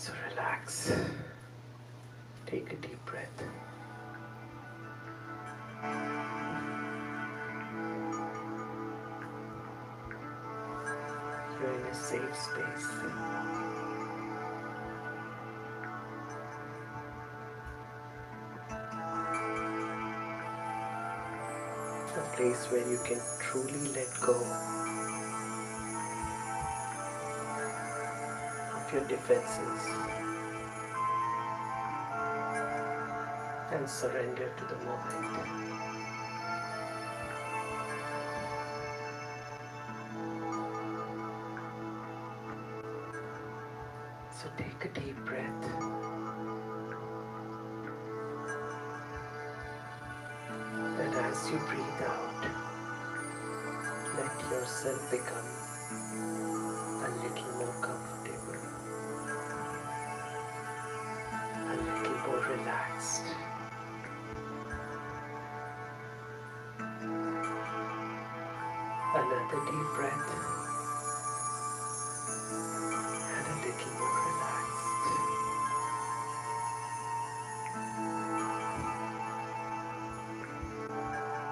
So relax. Take a deep breath. You're in a safe space. A place where you can truly let go of your defenses and surrender to the moment. So take a deep breath and as you breathe out, let yourself become a little more comfortable, a little more relaxed. Another deep breath and a little more relaxed.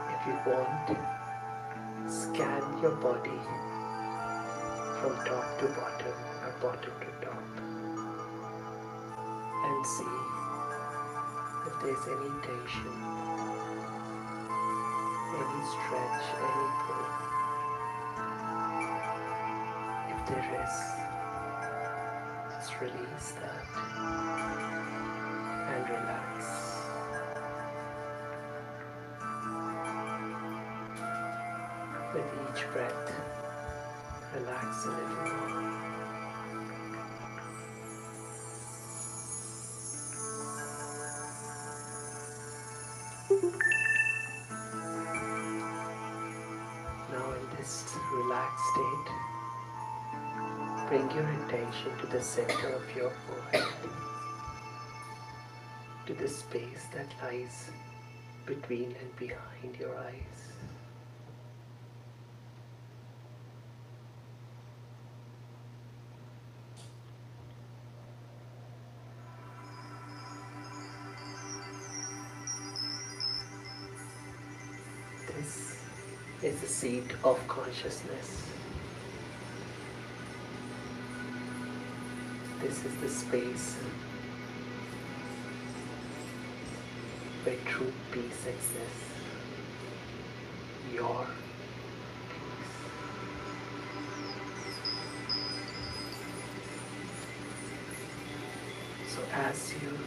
If you want, scan your body from top to bottom or bottom to top and see if there's any tension, any stretch, any pull. If there is, just release that and relax. With each breath, relax a little more. Now in this relaxed state, bring your attention to the center of your forehead, to the space that lies between and behind your eyes. This is the seat of consciousness. This is the space where true peace exists. Your peace. So as you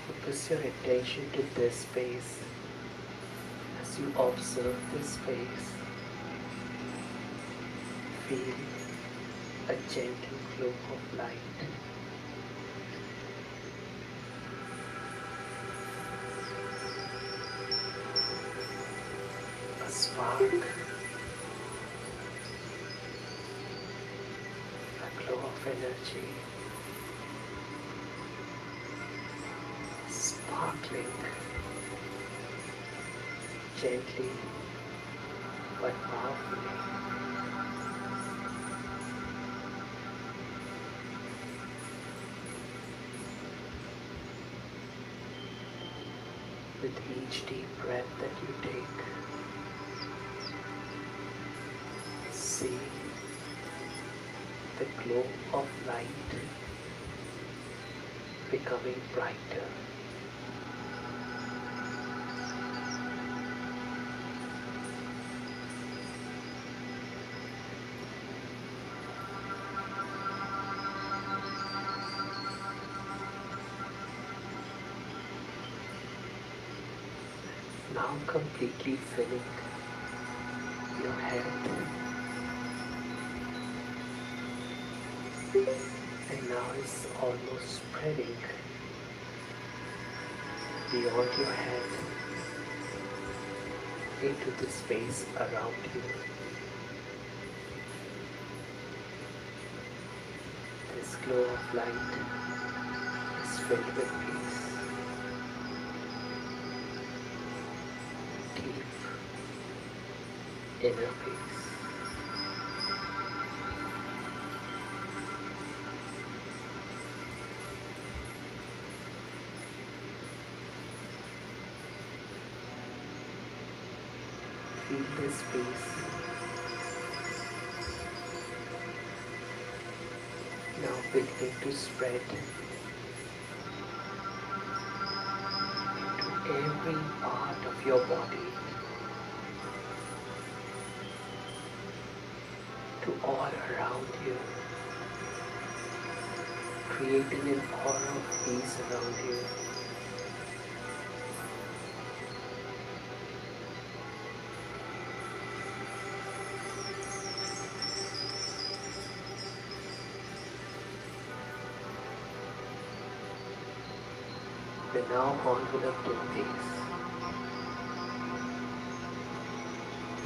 focus your attention to this space, as you observe this space, feel a gentle flow of light. A spark, a glow of energy, sparkling gently but powerfully. With each deep breath that you take, see the glow of light becoming brighter. Now completely filling your head, and now it's almost spreading beyond your head into the space around you. This glow of light is filled with peace. Inner peace. feel this peace now beginning to spread to every part of your body, to all around you, creating an aura of peace around you. You're now enveloped in peace.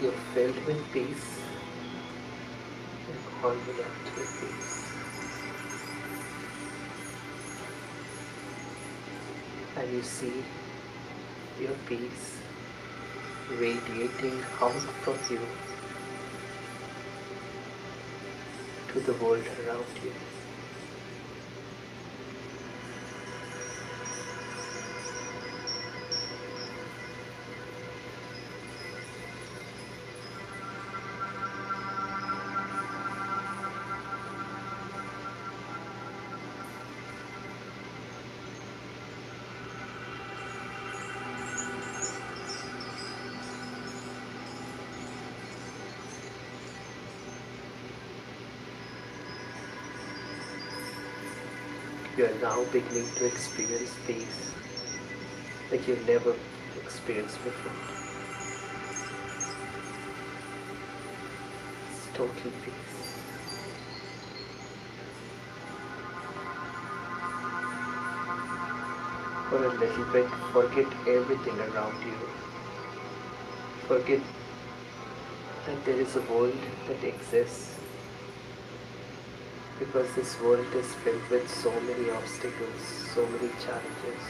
You're filled with peace and enveloped with peace. And you see your peace radiating out from you to the world around you. You are now beginning to experience peace like you've never experienced before. It's total peace. For a little bit, forget everything around you. Forget that there is a world that exists, because this world is filled with so many obstacles, so many challenges.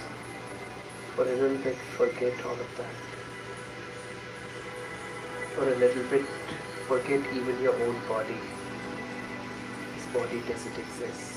For a little bit, forget all of that. For a little bit, forget even your own body. This body doesn't exist.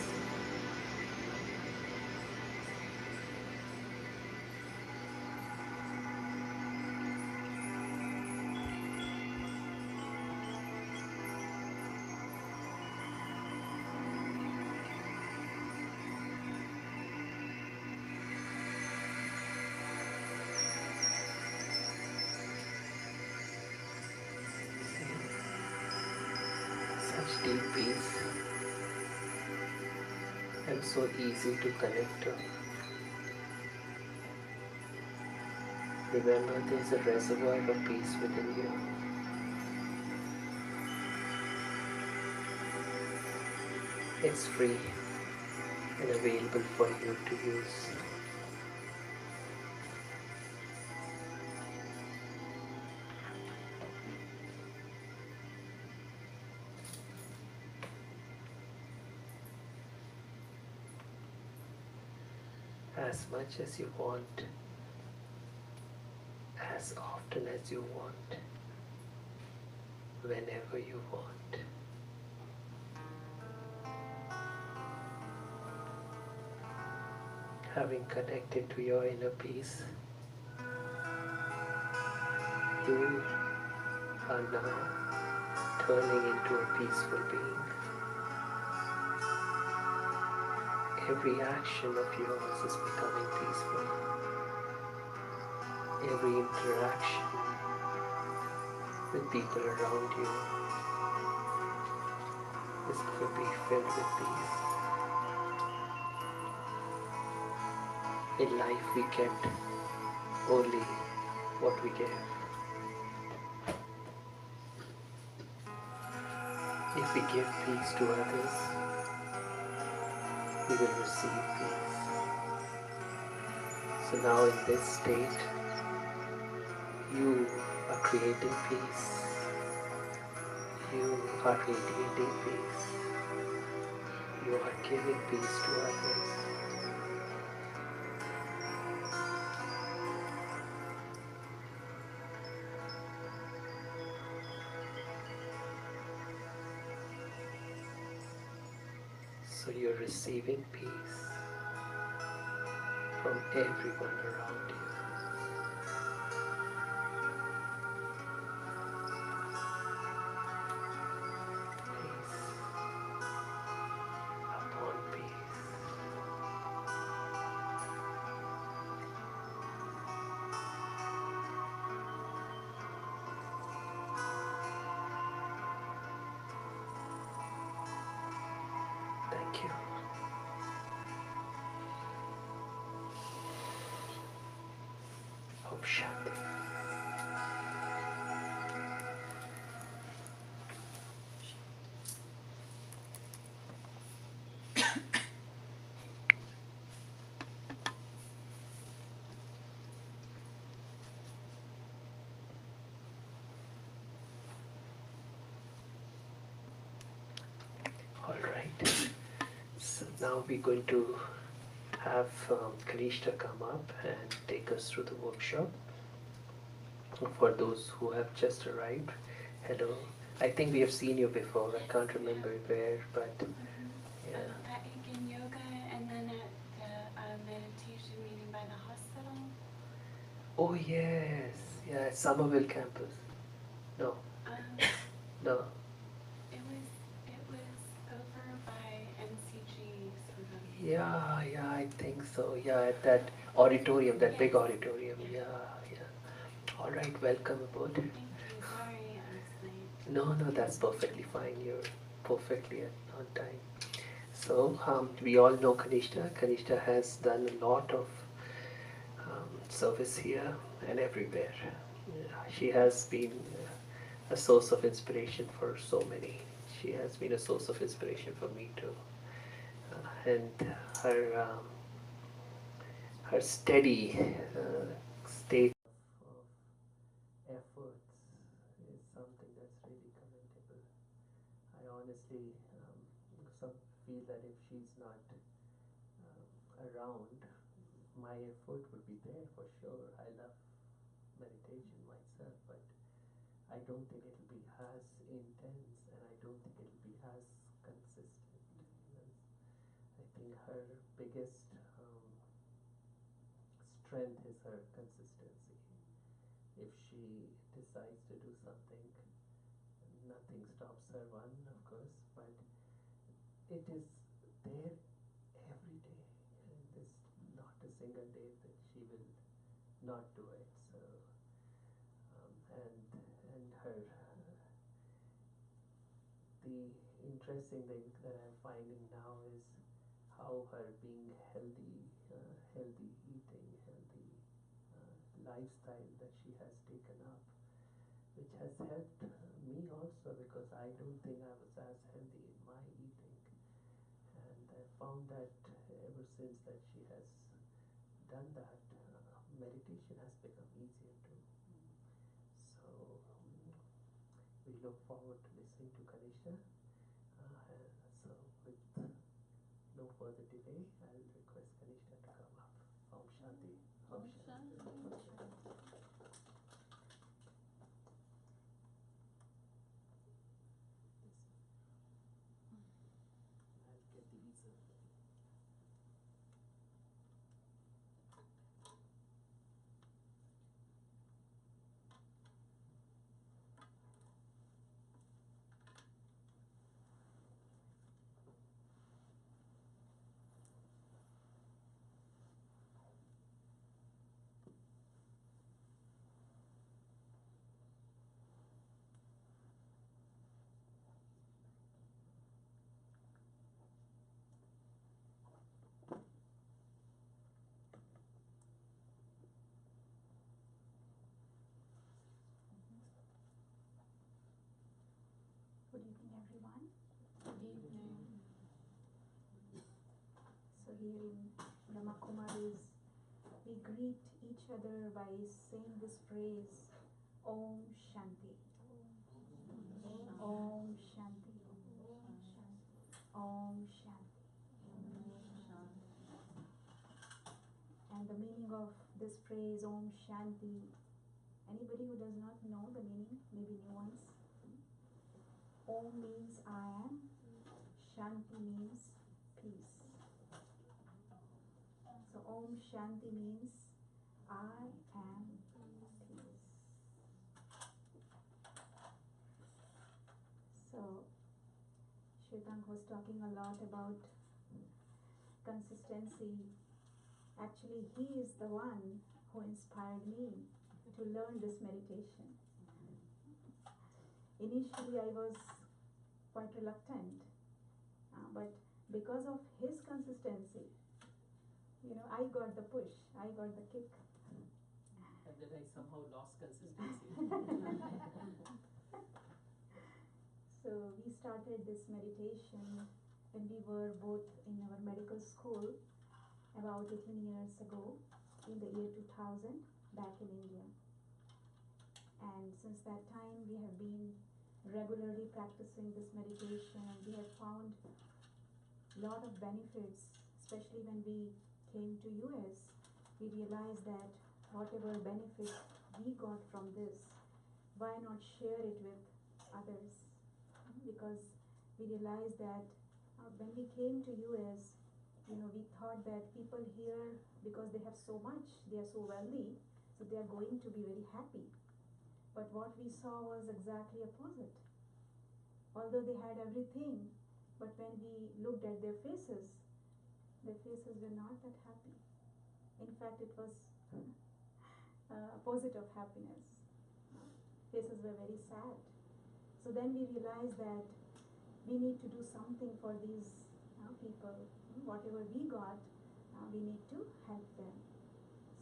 Such deep peace and so easy to connect to. Remember, there's a reservoir of peace within you. It's free and available for you to use. As much as you want, as often as you want, whenever you want. Having connected to your inner peace, you are now turning into a peaceful being. Every action of yours is becoming peaceful. Every interaction with people around you is going to be filled with peace. In life we get only what we give. If we give peace to others, we will receive peace. So now in this state, you are creating peace. You are radiating peace. You are giving peace to others. So you're receiving peace from everyone around you. Shanti. All right. So now we're going to have Kanishta come up and take us through the workshop. For those who have just arrived, hello. I think we have seen you before. I can't remember where, but yeah. At Aiken Yoga and then at the meditation meeting by the hospital. Oh yes, yeah, Somerville campus. No, no. It was over by MCG sort of. Yeah, I think so. Yeah, at that auditorium, that big Yes. auditorium. Yeah. Yeah. All right, welcome aboard. Thank you. Sorry, I was late. No, that's perfectly fine. You're perfectly on time. So, we all know Kanishta. Kanishta has done a lot of service here and everywhere. She has been a source of inspiration for so many. She has been a source of inspiration for me too. And her steady state of efforts is something that's really commendable. I honestly feel that if she's not around, my effort would be there for sure. I love meditation myself, but I don't think it'll be as intense, and I don't think it'll be as consistent. I think her biggest strength is her consistency. If she decides to do something, nothing stops her, one, of course, but it is there every day. And there's not a single day that she will not do it. So, and her the interesting thing that I'm finding now is how her being healthy, healthy eating, healthy lifestyle that she has taken up, which has helped me also because I don't think I was as healthy in my eating, and I found that ever since that she has done that, meditation has become easier too. So we look forward to listening to Kanisha. So with no further delay, I'll request Kanishka to come up. Om Shanti. Om Shanti. Om Shanti. I'll get the easel. Good evening, everyone. Good evening. So here in Brahma Kumaris, we greet each other by saying this phrase, Om Shanti. Om Shanti. Om Shanti. And the meaning of this phrase, Om Shanti, anybody who does not know the meaning, maybe new ones. Om means I am, Shanti means peace. So Om Shanti means I am peace. So Shwetank was talking a lot about consistency. Actually, he is the one who inspired me to learn this meditation. Initially, I was quite reluctant, but because of his consistency, I got the push, I got the kick. And then I somehow lost consistency. So we started this meditation when we were both in our medical school about 18 years ago in the year 2000 back in India. And since that time we have been regularly practicing this meditation, and we have found a lot of benefits, especially when we came to US. We realized that whatever benefit we got from this, why not share it with others? Because we realized that when we came to US, we thought that people here, because they have so much, they are so wealthy, so they are going to be very happy. But what we saw was exactly opposite. Although they had everything, but when we looked at their faces were not that happy. In fact, it was opposite of happiness. Faces were very sad. So then we realized that we need to do something for these people. Whatever we got, we need to help them.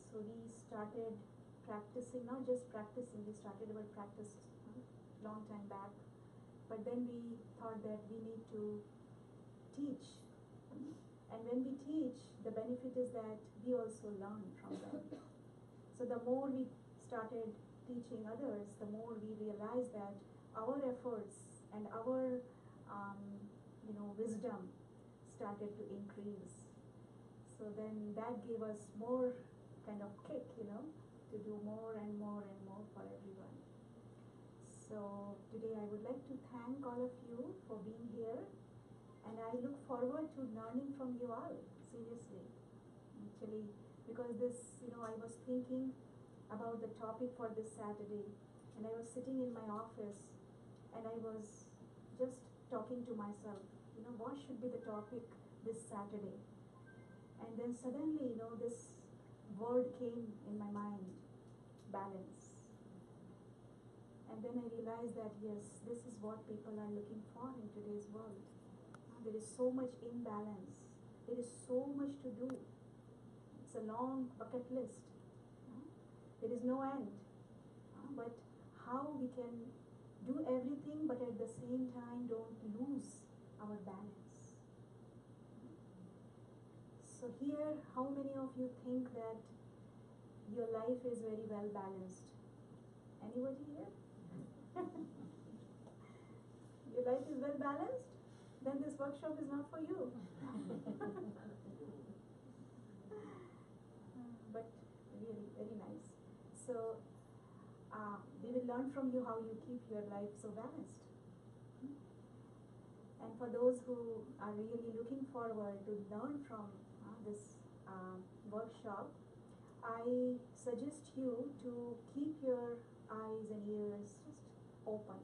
So we started practicing, not just practicing, we started our practice long time back. But then we thought that we need to teach. And when we teach, the benefit is that we also learn from them. So the more we started teaching others, the more we realized that our efforts and our wisdom started to increase. So then that gave us more kind of kick, to do more and more and more for everyone. So today I would like to thank all of you for being here, and I look forward to learning from you all, seriously. Actually, because this, I was thinking about the topic for this Saturday, and I was sitting in my office, and I was just talking to myself, what should be the topic this Saturday? And then suddenly, this word came in my mind, balance. And then I realized that yes, this is what people are looking for in today's world. There is so much imbalance. There is so much to do. It's a long bucket list. There is no end. But how we can do everything, but at the same time don't lose our balance. So here, how many of you think that your life is very well balanced? Anybody here? Your life is well balanced? Then this workshop is not for you. But really, very nice. So we will learn from you how you keep your life so balanced. And for those who are really looking forward to learn from this workshop, I suggest you to keep your eyes and ears just open,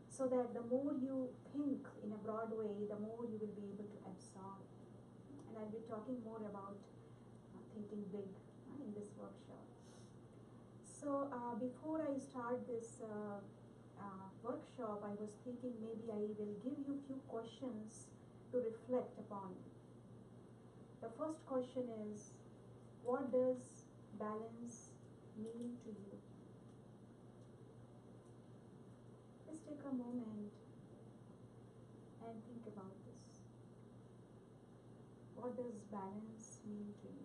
so that the more you think in a broad way, the more you will be able to absorb. And I'll be talking more about thinking big in this workshop. So before I start this workshop, I was thinking maybe I will give you a few questions to reflect upon. The first question is, what does balance mean to you? Just take a moment and think about this. What does balance mean to you?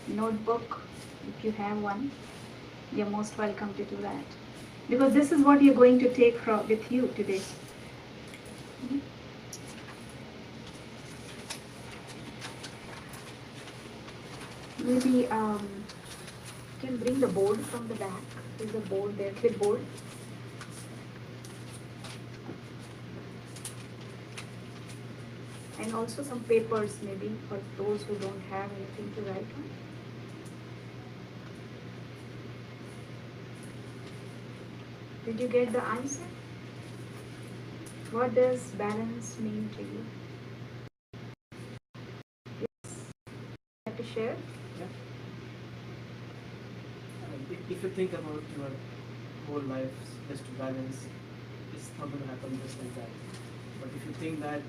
Notebook, if you have one, you're most welcome to do that, because this is what you're going to take with you today. Maybe you can bring the board from the back. There's a board there, clipboard. And also some papers, maybe for those who don't have anything to write on. Did you get the answer? What does balance mean to you? Yes. Have to share? Yeah. If you think about your whole life just to balance, it's not going to happen just like that. But if you think that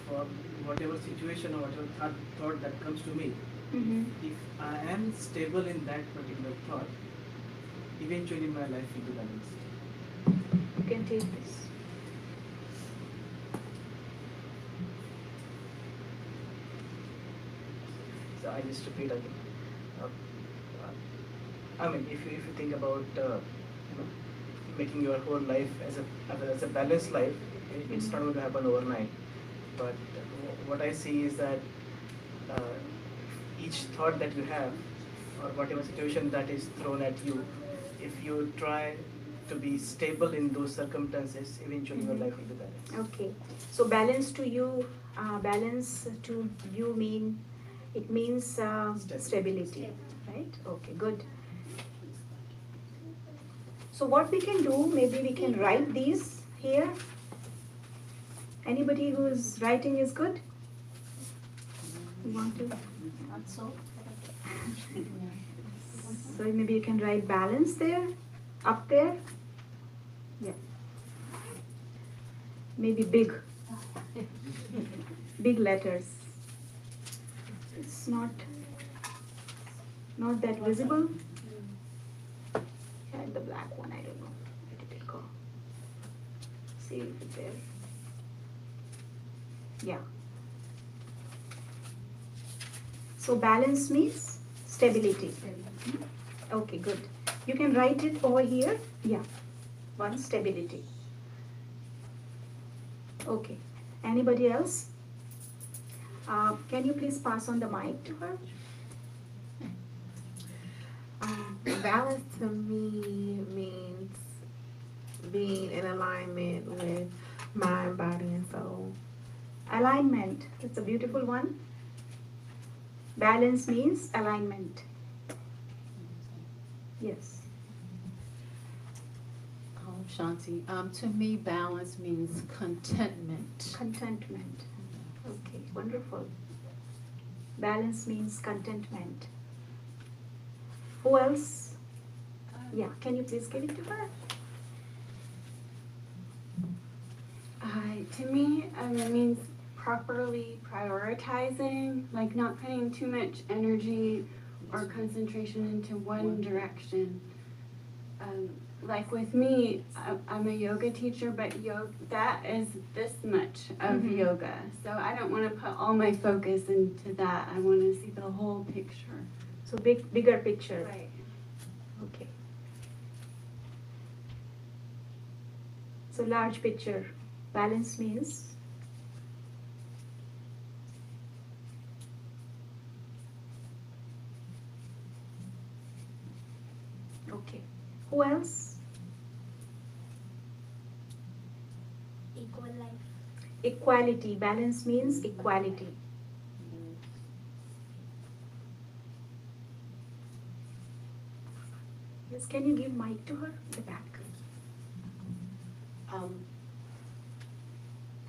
for whatever situation or whatever thought that comes to me, if I am stable in that particular thought, eventually my life will be balanced. You can take this. So I just repeat again. I mean, if you think about making your whole life as a balanced life, it's not going to happen overnight. But what I see is that each thought that you have, or whatever situation that is thrown at you, if you try to be stable in those circumstances, eventually your life will be balanced. Okay. So balance to you it means stability, right? Okay, good. So what we can do, maybe we can write these here. Anybody whose writing is good? You want to? Not so. So maybe you can write balance there, up there. Yeah. Maybe big letters. It's not that visible. Yeah, the black one, I don't know. Where did it go? See if it's there. Yeah. So balance means stability. Okay, good. You can write it over here. Yeah. One, stability. Okay. Anybody else? Can you please pass on the mic to her? Balance to me means being in alignment with mind, body, and soul. Alignment. That's a beautiful one. Balance means alignment. Yes. Shanti, to me, balance means contentment. Contentment. Okay, wonderful. Balance means contentment. Who else? Yeah, can you please give it to her? To me, it means properly prioritizing, like not putting too much energy or concentration into one direction. Like with me, I'm a yoga teacher, but that is this much of yoga. So I don't want to put all my focus into that. I want to see the whole picture. So bigger picture. Right. Okay. So large picture. Balance means okay. Who else? Equal life. Equality. Balance means equality. Yes, can you give mic to her? The back.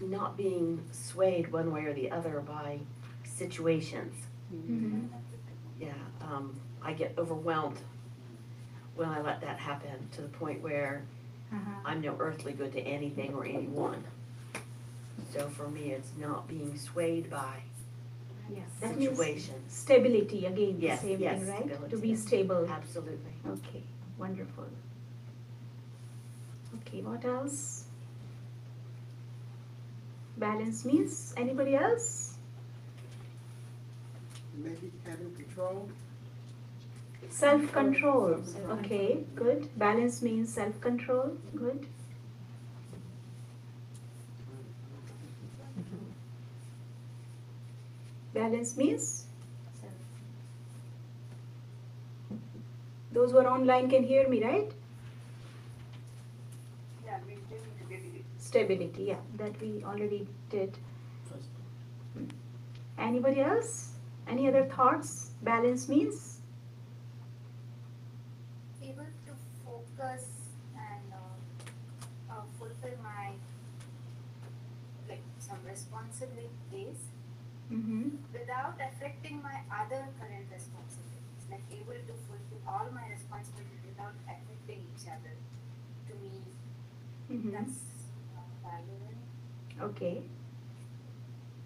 Not being swayed one way or the other by situations. Mm-hmm. Yeah, I get overwhelmed when I let that happen to the point where I'm no earthly good to anything or anyone. So for me, it's not being swayed by Yes, that means situations. stability again. Yes, the same yes, thing, right? stability. To be stable. Absolutely. Okay, wonderful. Okay, what else? Balance means anybody else? Maybe having control. Self-control. Okay, good. Balance means self-control. Good. Balance means? Those who are online can hear me, right? Yeah, we do stability. Stability, yeah, that we already did. First. Anybody else? Any other thoughts? Balance means? Able to focus and fulfill my like some responsibilities Mm-hmm. without affecting my other current responsibilities. Like able to fulfill all my responsibilities without affecting each other. To me, Mm-hmm. that's valuable. Okay.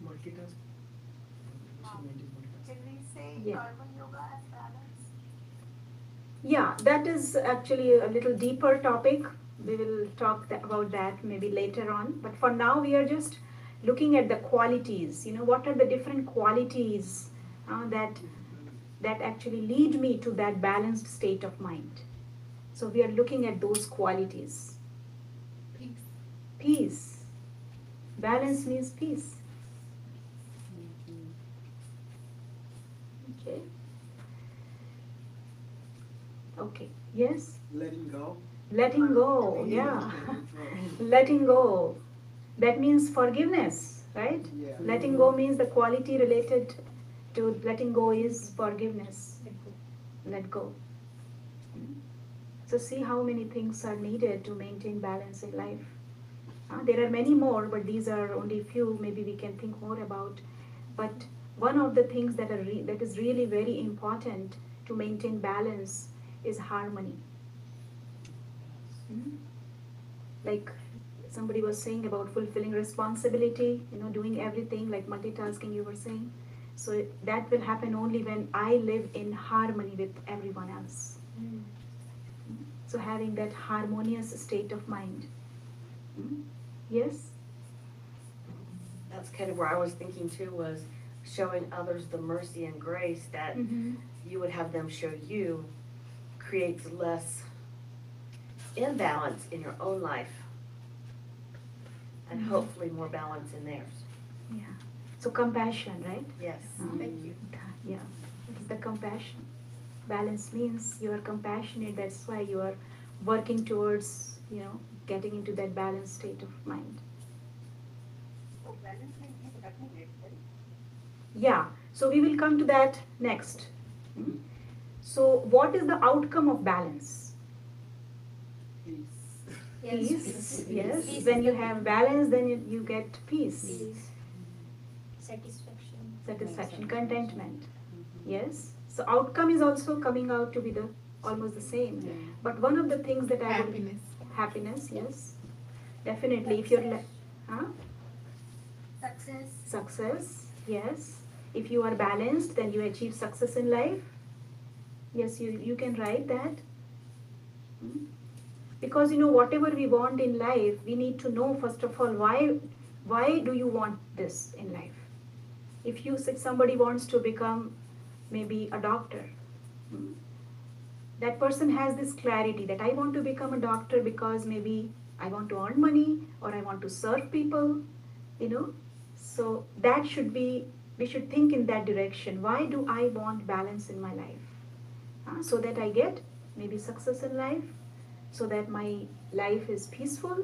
Multitask. Can we say Yeah. karma yoga as balance? Yeah, that is actually a little deeper topic. We will talk about that maybe later on. But for now, we are just looking at the qualities. What are the different qualities that actually lead me to that balanced state of mind? So we are looking at those qualities. Peace. Peace. Balance means peace. Okay. Okay. Yes. Letting go. Letting go. Yeah. Letting go. That means forgiveness, right? Yeah. Letting go means the quality related to letting go is forgiveness. Let go. So see how many things are needed to maintain balance in life. There are many more, but these are only few. Maybe we can think more about. But one of the things that is really very important to maintain balance is harmony. Like somebody was saying about fulfilling responsibility, doing everything like multitasking you were saying. So that will happen only when I live in harmony with everyone else. So having that harmonious state of mind. Yes? That's kind of where I was thinking too, was showing others the mercy and grace that Mm-hmm. you would have them show you creates less imbalance in your own life and Mhm. hopefully more balance in theirs. Yeah. So compassion, right? Yes. Thank you. Yeah. It's the compassion. Balance means you are compassionate. That's why you are working towards, getting into that balanced state of mind. So balancing is happening, right? Yeah. So we will come to that next. So what is the outcome of balance? Peace. Peace. Yes. Peace When is you the have balance, then you get peace. Peace. Satisfaction. Satisfaction, contentment. Yes. So outcome is also coming out to be almost the same. Yeah. But one of the things that I would Happiness. yes, definitely. If you're Success. success, yes. If you are balanced, then you achieve success in life. Yes, you can write that. Because whatever we want in life, we need to know first of all why do you want this in life. If somebody wants to become maybe a doctor, that person has this clarity that I want to become a doctor because maybe I want to earn money or I want to serve people, So that we should think in that direction. Why do I want balance in my life? So that I get maybe success in life, so that my life is peaceful.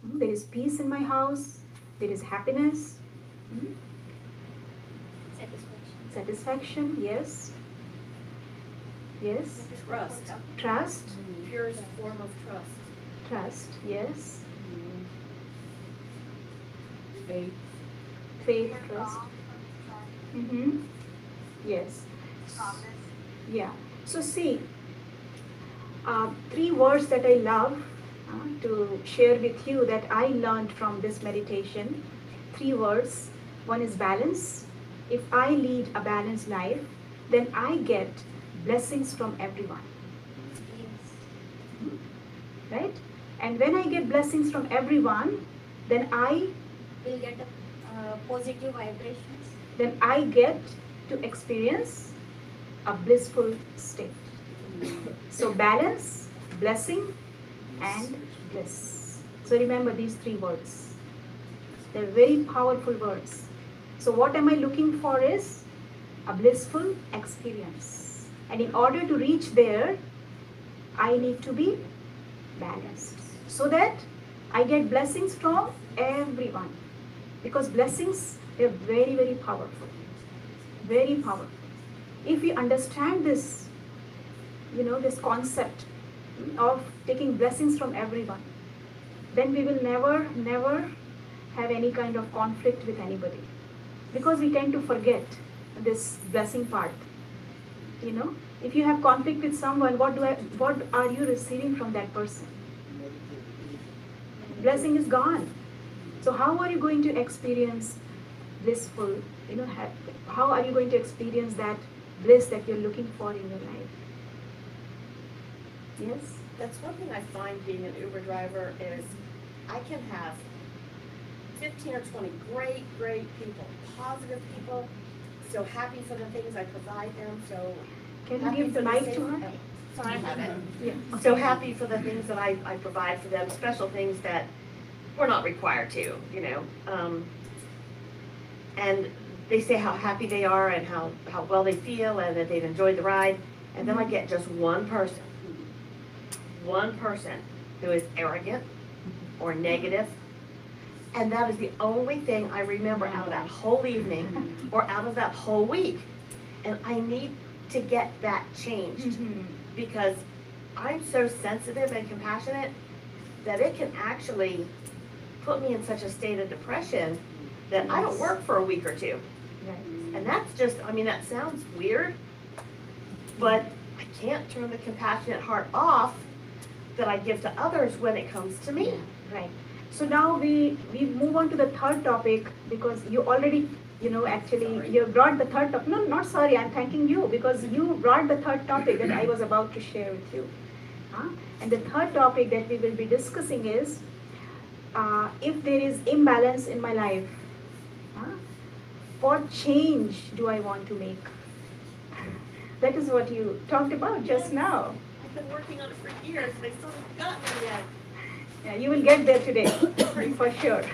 There is peace in my house. There is happiness. Satisfaction. Satisfaction, yes. Yes. Trust. Trust. Purest form of trust. Trust, yes. Faith. Faith, trust. Yes. Yeah. So see, 3 words that I love to share with you that I learned from this meditation. 3 words. One is balance. If I lead a balanced life, then I get blessings from everyone. Yes. Right? And when I get blessings from everyone, then I We'll get positive vibrations. get to experience a blissful state. So balance, blessing, and bliss. So remember these 3 words. They're very powerful words. So what am I looking for is a blissful experience. And in order to reach there, I need to be balanced. So that I get blessings from everyone. Because blessings, they're very, very powerful. Very powerful. If we understand this, this concept of taking blessings from everyone, then we will never have any kind of conflict with anybody. Because we tend to forget this blessing part. You know, if you have conflict with someone, what are you receiving from that person? Blessing is gone. So how are you going to experience blissful, you know, how are you going to experience that bliss that you're looking for in your life? Yes? That's one thing I find being an Uber driver is I can have 15 or 20 great people, positive people, so happy for the things I provide them, so Can you happy give the for mic safe- to her? Sorry, I have it. Yeah. So happy for the things that I provide for them, special things that we're not required to, you know. And they say how happy they are and how well they feel and that they've enjoyed the ride. And then I get just one person who is arrogant or negative. And that is the only thing I remember out of that whole evening or out of that whole week. And I need to get that changed because I'm so sensitive and compassionate that it can actually put me in such a state of depression that I don't work for a week or two. Right. And that's just, I mean, that sounds weird, but I can't turn the compassionate heart off that I give to others when it comes to me. Right. So now we move on to the third topic because you already, you know, actually you brought the third topic. No, not sorry, I'm thanking you because you brought the third topic that I was about to share with you. And the third topic that we will be discussing is if there is imbalance in my life, what change do I want to make? That is what you talked about just now. I've been working on it for years and I still haven't gotten there yet. Yeah, you will get there today, for sure.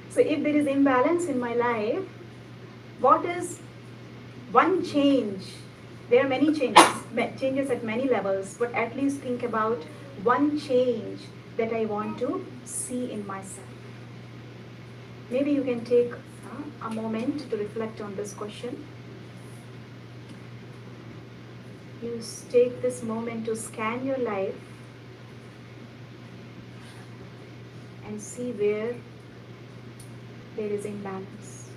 So if there is imbalance in my life, what is one change? There are many changes at many levels, but at least think about one change that I want to see in myself. Maybe you can take a moment to reflect on this question. You take this moment to scan your life and see where there is imbalance.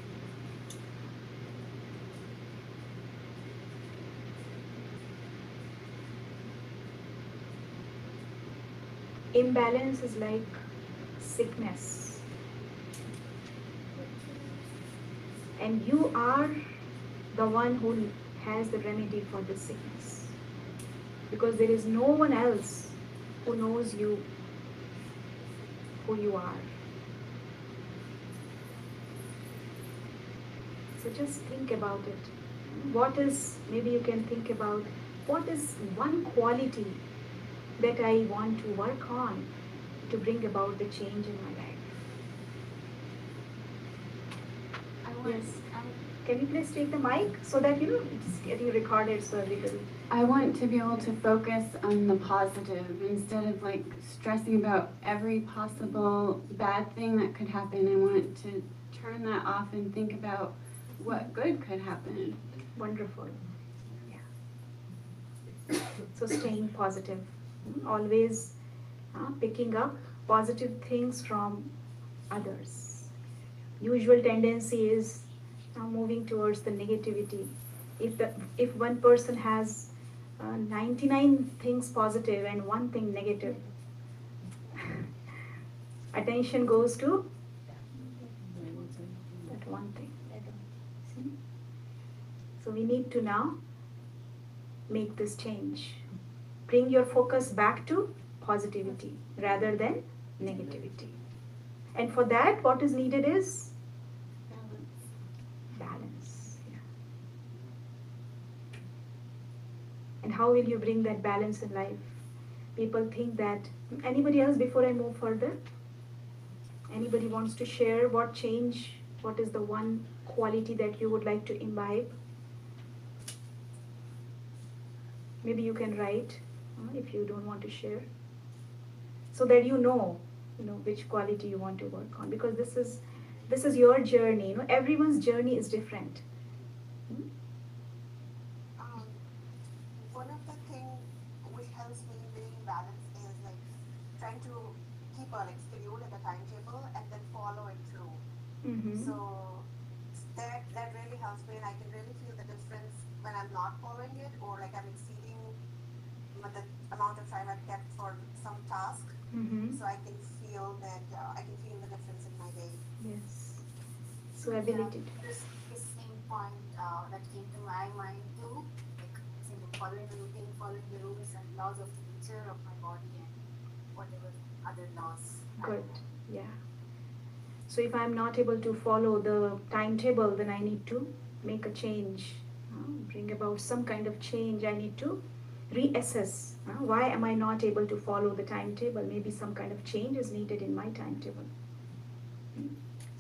Imbalance is like sickness. And you are the one who has the remedy for this sickness. Because there is no one else who knows you, who you are. So just think about it. What is, maybe you can think about, what is one quality that I want to work on to bring about the change in my life? Yes. Can you please take the mic so that it's getting recorded so everybody. I want to be able to focus on the positive instead of like stressing about every possible bad thing that could happen. I want to turn that off and think about what good could happen. Wonderful. Yeah. So staying positive, always picking up positive things from others. Usual tendency is moving towards the negativity. If one person has 99 things positive and one thing negative, attention goes to that one thing. See? So we need to now make this change. Bring your focus back to positivity rather than negativity. And for that, what is needed is balance. Yeah. And how will you bring that balance in life? People think that, anybody else before I move further? Anybody wants to share what change, what is the one quality that you would like to imbibe? Maybe you can write if you don't want to share. So that you know which quality you want to work on, because this is your journey. Everyone's journey is different. One of the things which helps me being balanced is like helps me, and I can really feel the difference when I'm not following it, or like I'm exceeding the amount of time I've kept for some task. Mm-hmm. So I can feel that I can feel the difference in my day. Yes. So ability. This is same point that came to my mind too. Like following the routine, following the rules and laws of nature of my body and whatever other laws. Good. Yeah. So if I'm not able to follow the timetable, then I need to make a change, bring about some kind of change. I need to reassess. Why am I not able to follow the timetable? Maybe some kind of change is needed in my timetable.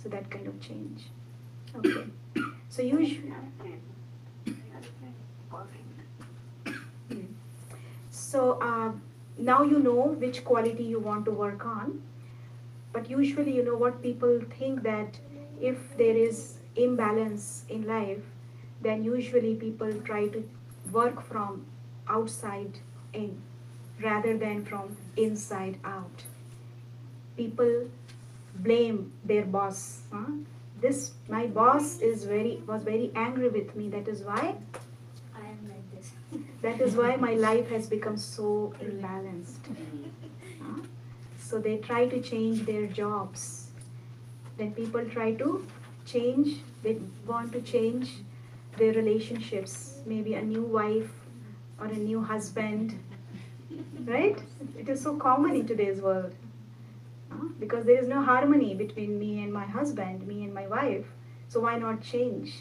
So that kind of change. Okay. So usually. So now you know which quality you want to work on. But usually, what people think that if there is imbalance in life, then usually people try to work from outside in rather than from inside out. People blame their boss. My boss was very angry with me. That is why I am like this. that is why my life has become so imbalanced. So they try to change their jobs. Then people try to change, they want to change their relationships. Maybe a new wife or a new husband. Right? It is so common in today's world. Because there is no harmony between me and my husband, me and my wife. So why not change?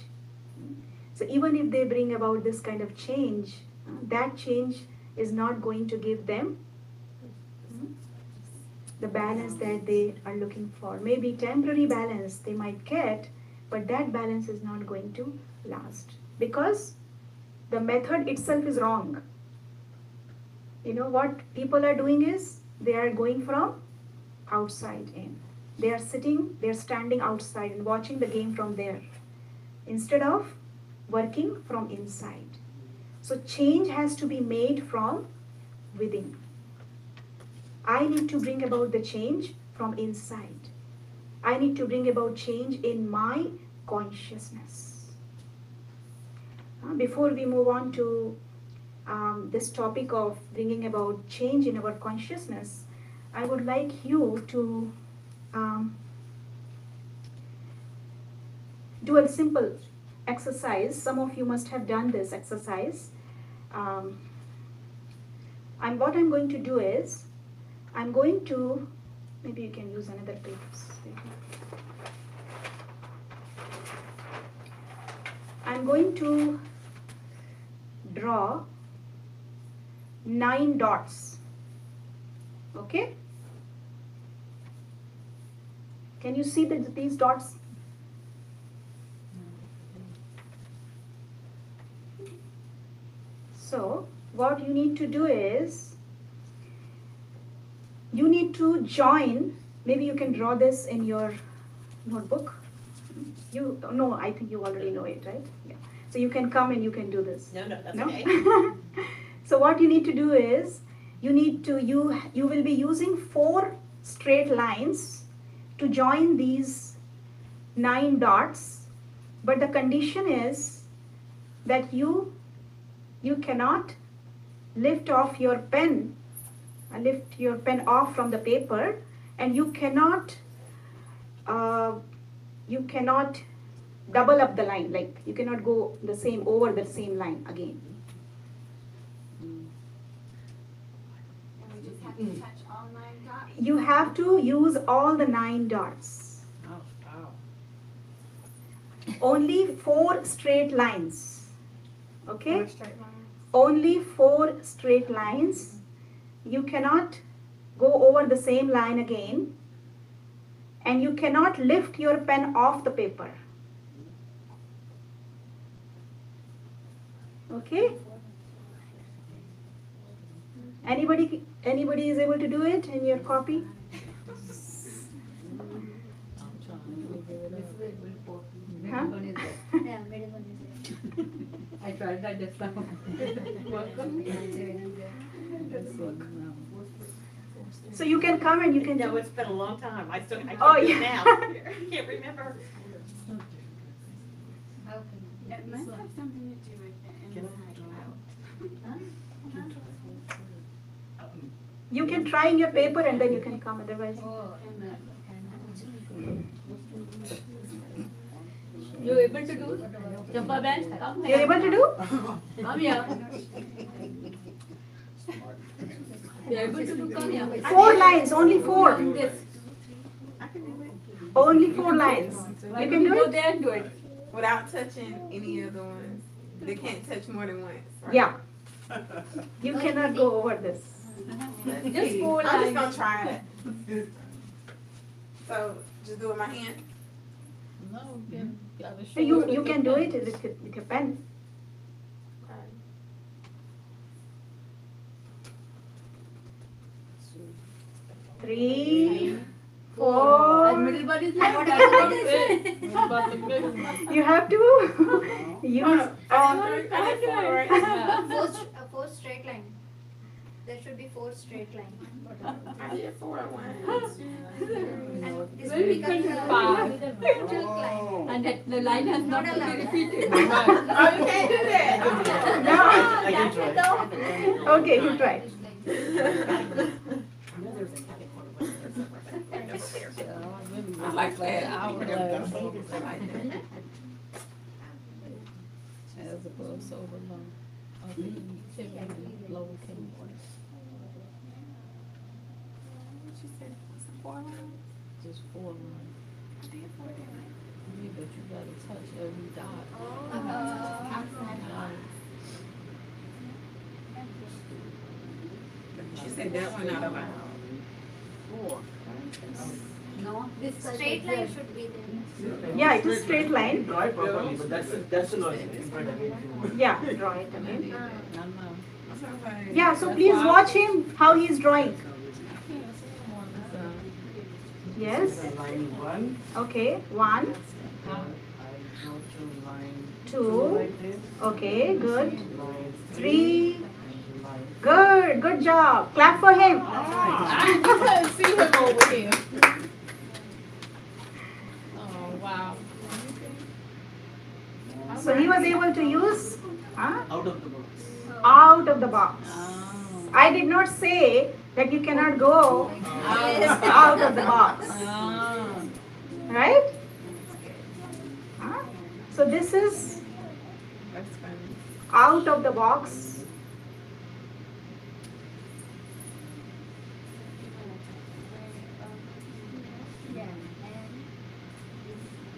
So even if they bring about this kind of change, that change is not going to give them the balance that they are looking for. Maybe temporary balance they might get, but that balance is not going to last because the method itself is wrong. What people are doing is they are going from outside in. They are standing outside and watching the game from there instead of working from inside. So change has to be made from within. I need to bring about the change from inside. I need to bring about change in my consciousness. Before we move on to this topic of bringing about change in our consciousness, I would like you to do a simple exercise. Some of you must have done this exercise. And what I'm going to do is, maybe you can use another paper. I'm going to draw 9 dots. Okay? Can you see these dots? So, what you need to do is, you need to join, maybe you can draw this in your notebook. I think you already know it, right? Yeah. So you can come and you can do this. No, that's no? okay. So what you need to do is, you will be using 4 straight lines to join these 9 dots, but the condition is that you cannot lift your pen off from the paper, and you cannot double up the line, like you cannot go over the same line again. And we just have to touch all 9 dots. You have to use all the 9 dots. Only 4 straight lines. Okay? 4 straight lines. Only 4 straight lines. You cannot go over the same line again, and you cannot lift your pen off the paper. Okay? Anybody is able to do it in your copy? Huh? Yeah, middle one is there. I tried that just now. So you can come and you can No, do. it's been a long time. I can't Oh, do it yeah. now. I can't remember. It must have something to do with the inside out. You can try in your paper and then you can come, otherwise. You able to do? Jumper band? Come You're here. able to do? Come here. You able to do? Come here. 4 lines, only 4. This. Only 4 lines. Why You don't can you do go it? there and do it? Without touching any of the ones. They can't touch more than once. Right? Yeah. You cannot go over this. Just 4 I'm just lines. gonna try it. So just do it with my hand. No, you gotta show You can do it with your pen. Three, And 4. middle body is left. Middle body middle. You have to use all. Yeah. 4 straight line. There should be 4 straight line. I did 4 at once. And this will Very become good. the Five. neutral line. And that the line has not to be allowed. repeated. Oh, you can't do that. No. I can try. Okay, you try. I like that. Hourglass. As opposed to over long. Lower king. She said, what's the 4 lines? Just 4 lines. I did 4 lines. Yeah, but you gotta touch every dot. She said that one not allowed. 4. No, this straight line should be there. Yeah, it is straight line. Draw it properly, but that's the logic. In front of it. Yeah, draw it again. No, no. Yeah, so please watch him how he is drawing. Yes. Line 1. Okay, 1, I go to line 2. like this. Okay, good. Line 3. line Good, good job. Clap for him. I see him over here. Oh, wow. So he was able to use out of the box. out of the box. Oh. I did not say that you cannot go out of the box. Oh. Right? Huh? So this is That's funny. out of the box.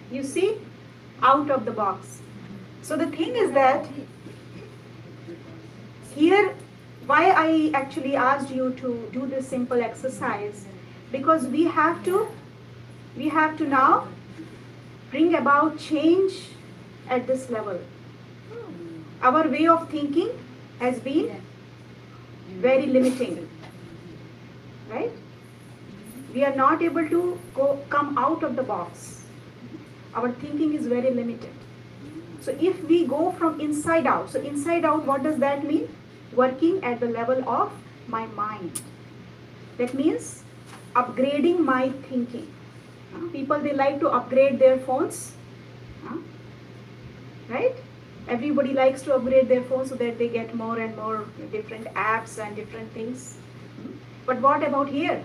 You see? Out of the box. So the thing is that here, why I actually asked you to do this simple exercise, because we have to now bring about change at this level. Our way of thinking has been very limiting, right? We are not able to come out of the box. Our thinking is very limited. So if we go from inside out, so inside out, what does that mean? Working at the level of my mind. That means upgrading my thinking. People, they like to upgrade their phones, right? Everybody likes to upgrade their phones so that they get more and more different apps and different things. But what about here?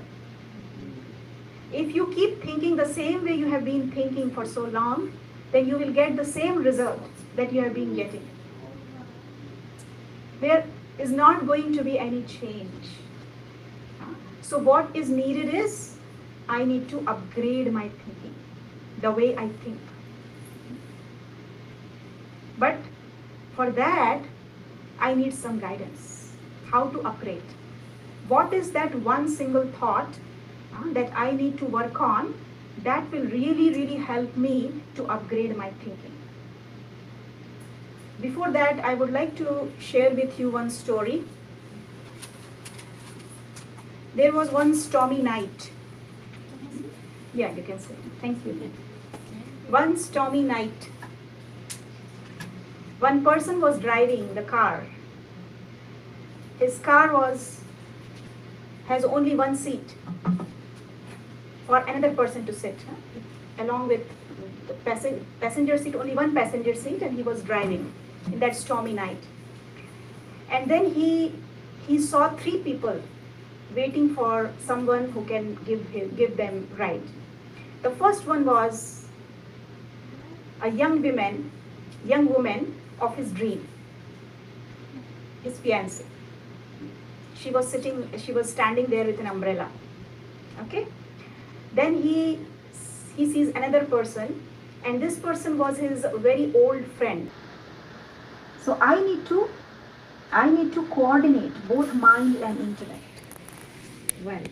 If you keep thinking the same way you have been thinking for so long, then you will get the same result that you have been getting. There is not going to be any change. So what is needed is, I need to upgrade my thinking, the way I think. But for that, I need some guidance. How to upgrade? What is that one single thought that I need to work on that will really, really help me to upgrade my thinking? Before that, I would like to share with you one story. There was one stormy night. Yeah, you can say. Thank you. One stormy night. One person was driving the car. His car has only one seat for another person to sit, along with the passenger seat, only one passenger seat, and he was driving in that stormy night. And then he saw three people waiting for someone who can give them ride. The first one was a young woman of his dream, his fiancée. She was standing there with an umbrella. Okay? Then he sees another person, and this person was his very old friend. So I need to coordinate both mind and intellect. Well,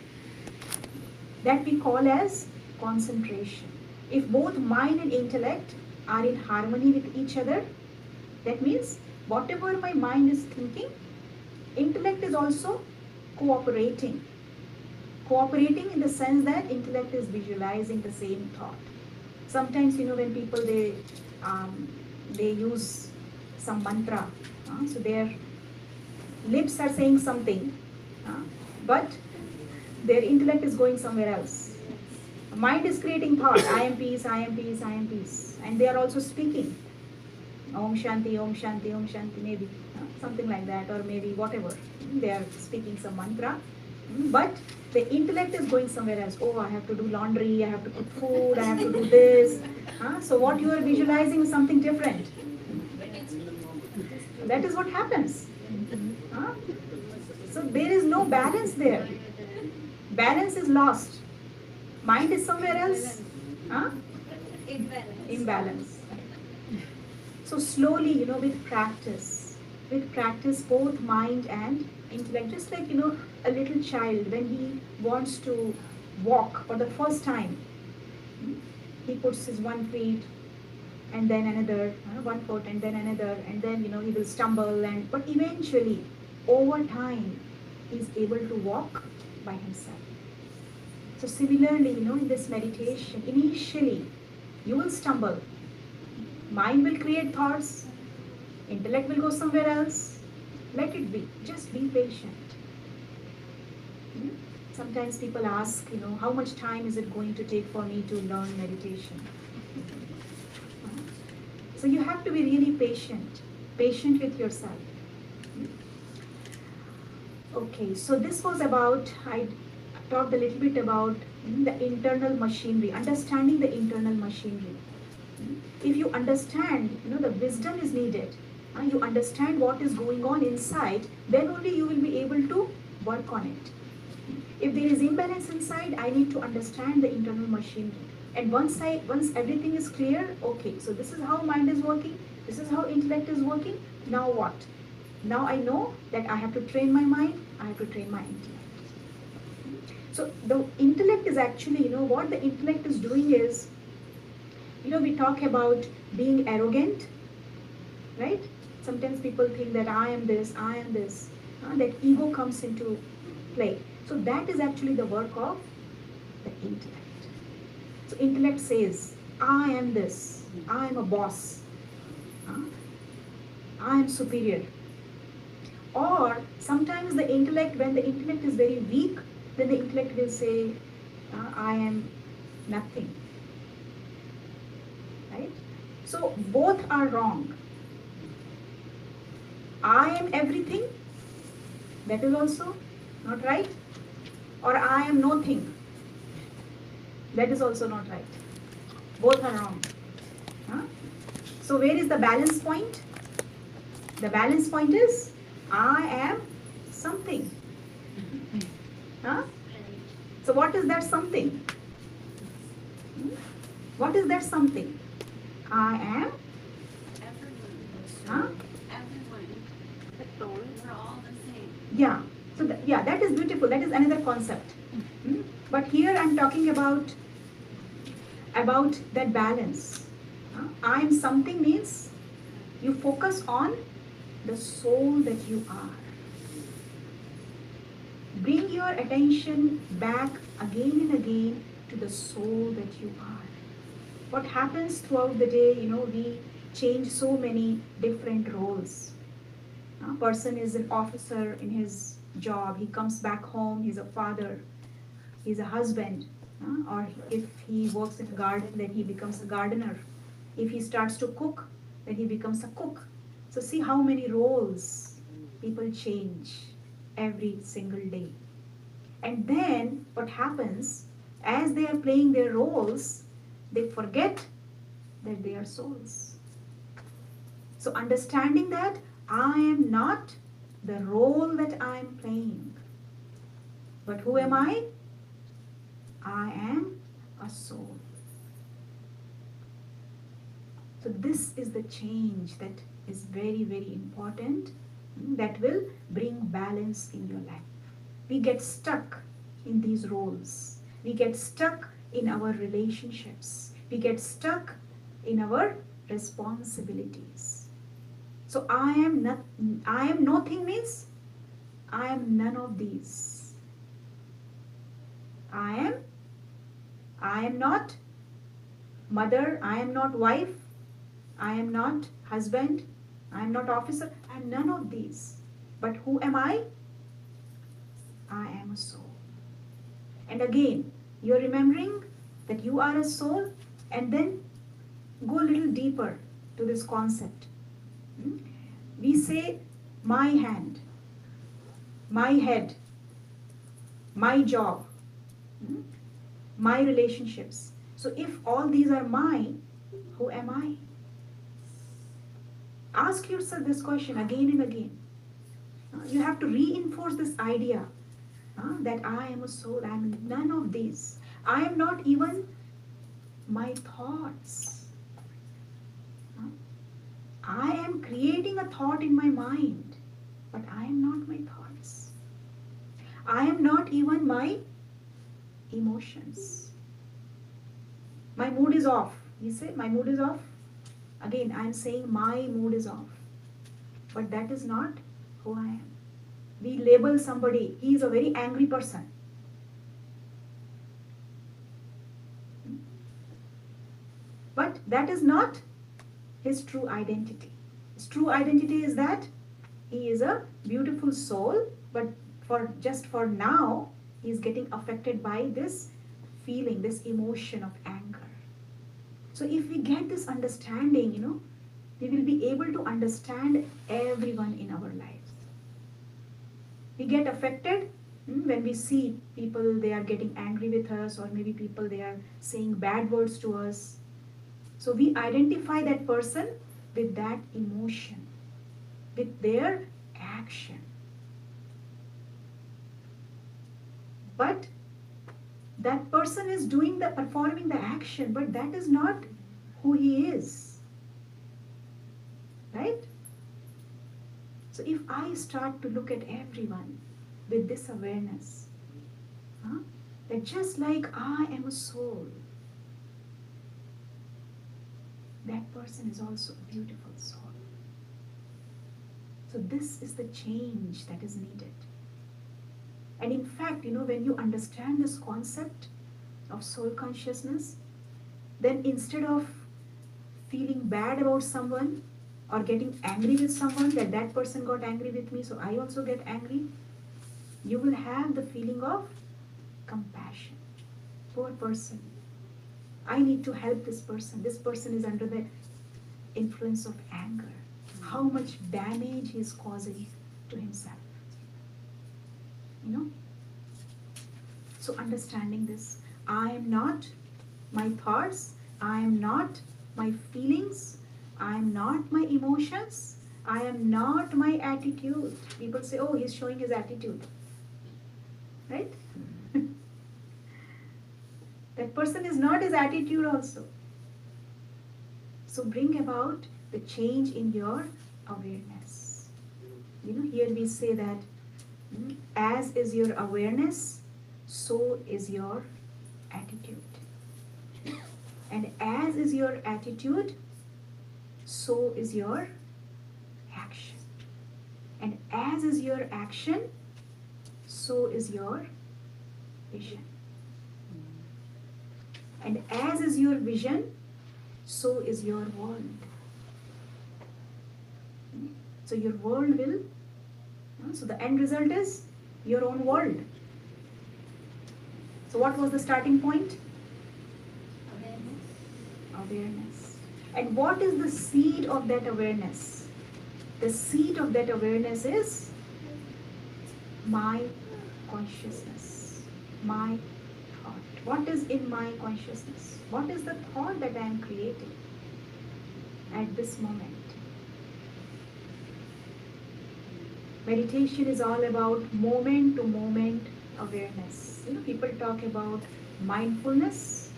that we call as concentration. If both mind and intellect are in harmony with each other, that means whatever my mind is thinking, intellect is also cooperating. Cooperating in the sense that intellect is visualizing the same thought. Sometimes, when people, they use some mantra, so their lips are saying something, but their intellect is going somewhere else. Mind is creating thought, I am peace, I am peace, I am peace. And they are also speaking, Om Shanti, Om Shanti, Om Shanti, maybe, something like that, or maybe whatever. They are speaking some mantra, but the intellect is going somewhere else. Oh, I have to do laundry, I have to cook food, I have to do this. So what you are visualizing is something different. That is what happens. So there is no balance there. Balance is lost. Mind is somewhere else. Imbalance. So slowly, with practice, both mind and intellect, just like, a little child, when he wants to walk for the first time, he puts his one feet and then another, one foot and then another, and then, he will stumble, but eventually, over time, he is able to walk by himself. So similarly, in this meditation, initially, you will stumble. Mind will create thoughts, intellect will go somewhere else. Let it be. Just be patient. Sometimes people ask, how much time is it going to take for me to learn meditation? So you have to be really patient with yourself. Okay, so this was about, I talked a little bit about the internal machinery, understanding the internal machinery. If you understand, the wisdom is needed, you understand what is going on inside, then only you will be able to work on it. If there is imbalance inside, I need to understand the internal machinery. And once everything is clear, okay, so this is how mind is working, this is how intellect is working, now what? Now I know that I have to train my mind, I have to train my intellect. So the intellect is actually, what the intellect is doing is, we talk about being arrogant, right? Sometimes people think that I am this, that ego comes into play. So that is actually the work of the intellect. So intellect says, I am this, I am a boss, I am superior. Or sometimes the intellect, when the intellect is very weak, then the intellect will say, I am nothing. Right? So both are wrong. I am everything, that is also not right. Or I am nothing, that is also not right. Both are wrong. So where is the balance point? The balance point is, I am something. So what is that something? What is that something? I am Everyone. We're all the same. Yeah. So that is beautiful. That is another concept. But here I'm talking about that balance. I am something means you focus on the soul that you are. Bring your attention back again and again to the soul that you are. What happens throughout the day, we change so many different roles. A person is an officer in his job, he comes back home, he's a father, he's a husband, Or if he works in a garden, then he becomes a gardener. If he starts to cook, then he becomes a cook. So see how many roles people change every single day. And then what happens, as they are playing their roles, they forget that they are souls. So understanding that I am not the role that I am playing, but who am I? I am a soul. So this is the change that is very, very important, that will bring balance in your life. We get stuck in these roles. We get stuck in our relationships. We get stuck in our responsibilities. So I am nothing means I am none of these. I am not mother, I am not wife, I am not husband, I am not officer, I am none of these. But who am I? I am a soul. And again, you are remembering that you are a soul, and then go a little deeper to this concept. We say my hand, my head, my job, my relationships. So if all these are mine, who am I? Ask yourself this question again and again. You have to reinforce this idea that I am a soul, I am none of these. I am not even my thoughts. I am creating a thought in my mind, but I am not my thoughts. I am not even my emotions. My mood is off. You say, my mood is off. Again, I am saying my mood is off. But that is not who I am. We label somebody, he is a very angry person. But that is not his true identity. His true identity is that he is a beautiful soul, but just for now, he is getting affected by this feeling, this emotion of anger. So if we get this understanding, we will be able to understand everyone in our lives. We get affected when we see people, they are getting angry with us, or maybe people, they are saying bad words to us. So we identify that person with that emotion, with their action. But that person is performing the action, but that is not who he is. Right? So if I start to look at everyone with this awareness, that just like I am a soul, that person is also a beautiful soul. So this is the change that is needed. And in fact, when you understand this concept of soul consciousness, then instead of feeling bad about someone or getting angry with someone, that person got angry with me, so I also get angry, you will have the feeling of compassion. Poor person. I need to help this person. This person is under the influence of anger. How much damage he is causing to himself. So understanding this, I am not my thoughts, I am not my feelings, I am not my emotions, I am not my attitude. People say, oh, he's showing his attitude. Right? That person is not his attitude also. So bring about the change in your awareness. Here we say that as is your awareness, so is your attitude. And as is your attitude, so is your action. And as is your action, so is your vision. And as is your vision, so is your world. So your world will, so the end result is your own world. So what was the starting point? Awareness. And what is the seed of that awareness? The seed of that awareness is my consciousness, my thought. What is in my consciousness? What is the thought that I am creating at this moment? Meditation is all about moment to moment awareness. You know, people talk about mindfulness,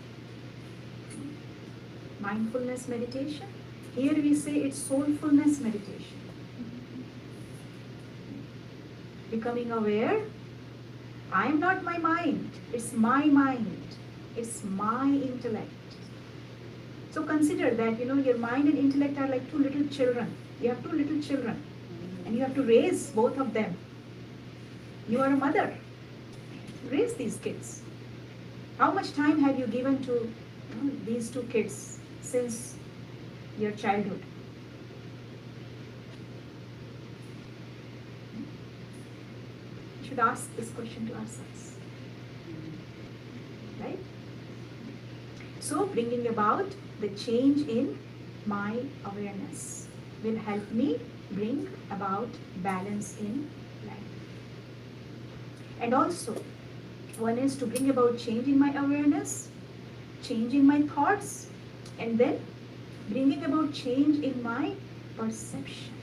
mindfulness meditation. Here we say it's soulfulness meditation. Becoming aware, I am not my mind, it's my mind, it's my intellect. So consider that, you know, your mind and intellect are like two little children. You have two little children and you have to raise both of them. You are a mother. Raise these kids. How much time have you given to, you know, these two kids since your childhood? We should ask this question to ourselves. Right? So bringing about the change in my awareness will help me bring about balance in life. And also, one is to bring about change in my awareness, change in my thoughts, and then bringing about change in my perception.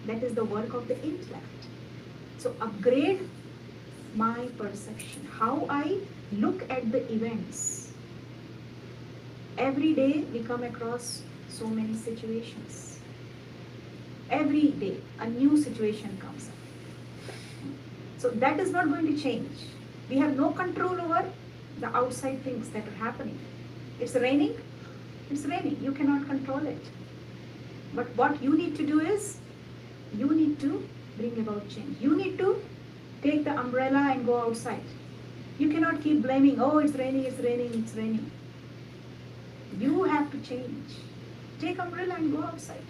That is the work of the intellect. So upgrade my perception, how I look at the events. Every day we come across so many situations. Every day a new situation comes up. So that is not going to change. We have no control over the outside things that are happening. It's raining, it's raining. You cannot control it. But what you need to do is, you need to bring about change. You need to take the umbrella and go outside. You cannot keep blaming, oh, it's raining, it's raining, it's raining. You have to change. Take umbrella and go outside.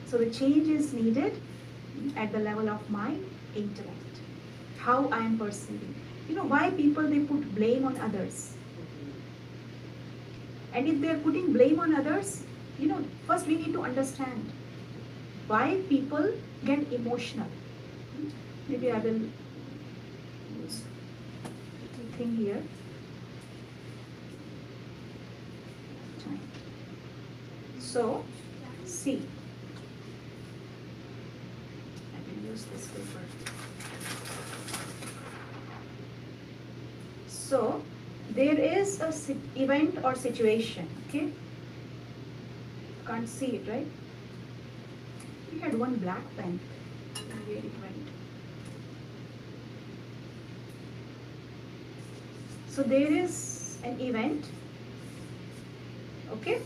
So the change is needed at the level of my intellect, how I am perceiving. You know, why people, they put blame on others. And if they are putting blame on others, you know, first we need to understand why people get emotional. Maybe I will use a thing here. So, see. This paper. So there is a event or situation, okay? Can't see it, right? We had one black pen. Where it went. So there is an event, okay?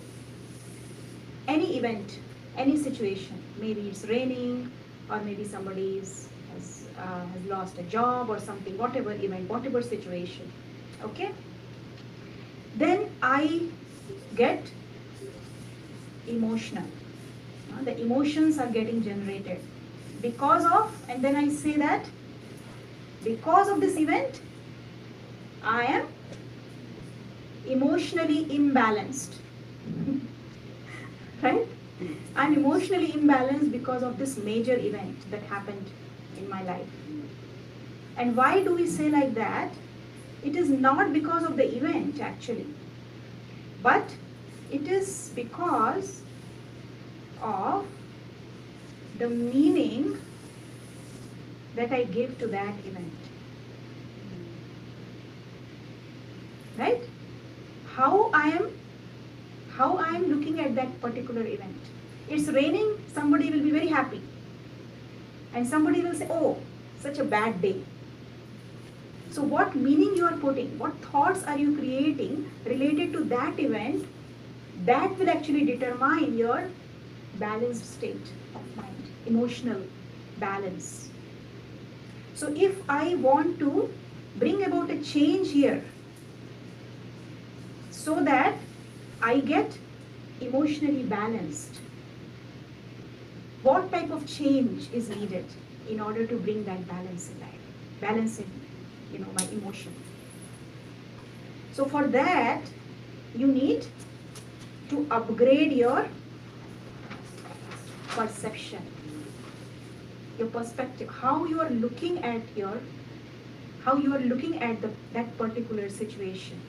Any event, any situation. Maybe it's raining, or maybe somebody has lost a job or something, whatever event, whatever situation, okay? Then I get emotional. The emotions are getting generated because of, and then I say that because of this event, I am emotionally imbalanced, right? I'm emotionally imbalanced because of this major event that happened in my life. And why do we say like that? It is not because of the event actually, but it is because of the meaning that I give to that event. Right? How I am looking at that particular event. It's raining, somebody will be very happy. And somebody will say, oh, such a bad day. So what meaning you are putting, what thoughts are you creating related to that event, that will actually determine your balanced state of mind, emotional balance. So if I want to bring about a change here, so that I get emotionally balanced, what type of change is needed in order to bring that balance in life? balancing, my emotion. So for that, you need to upgrade your perception, your perspective, how you are looking at that particular situation.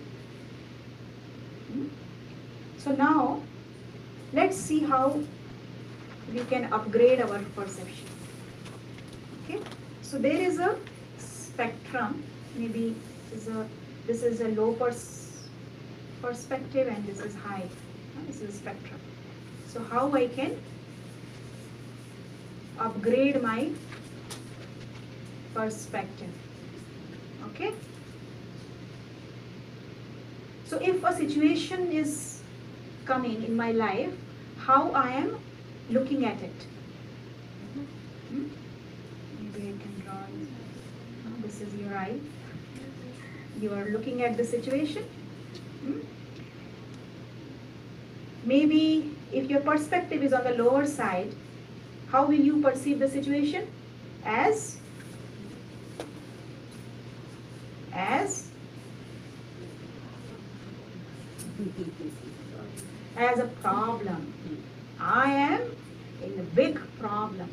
So now, let's see how we can upgrade our perception. Okay, so there is a spectrum. Maybe this is a low perspective and this is high. This is a spectrum. So how I can upgrade my perspective? Okay. So if a situation is coming in my life, how I am looking at it? Maybe I can draw. This is your eye. You are looking at the situation. Maybe if your perspective is on the lower side, how will you perceive the situation? As a problem. I am in a big problem.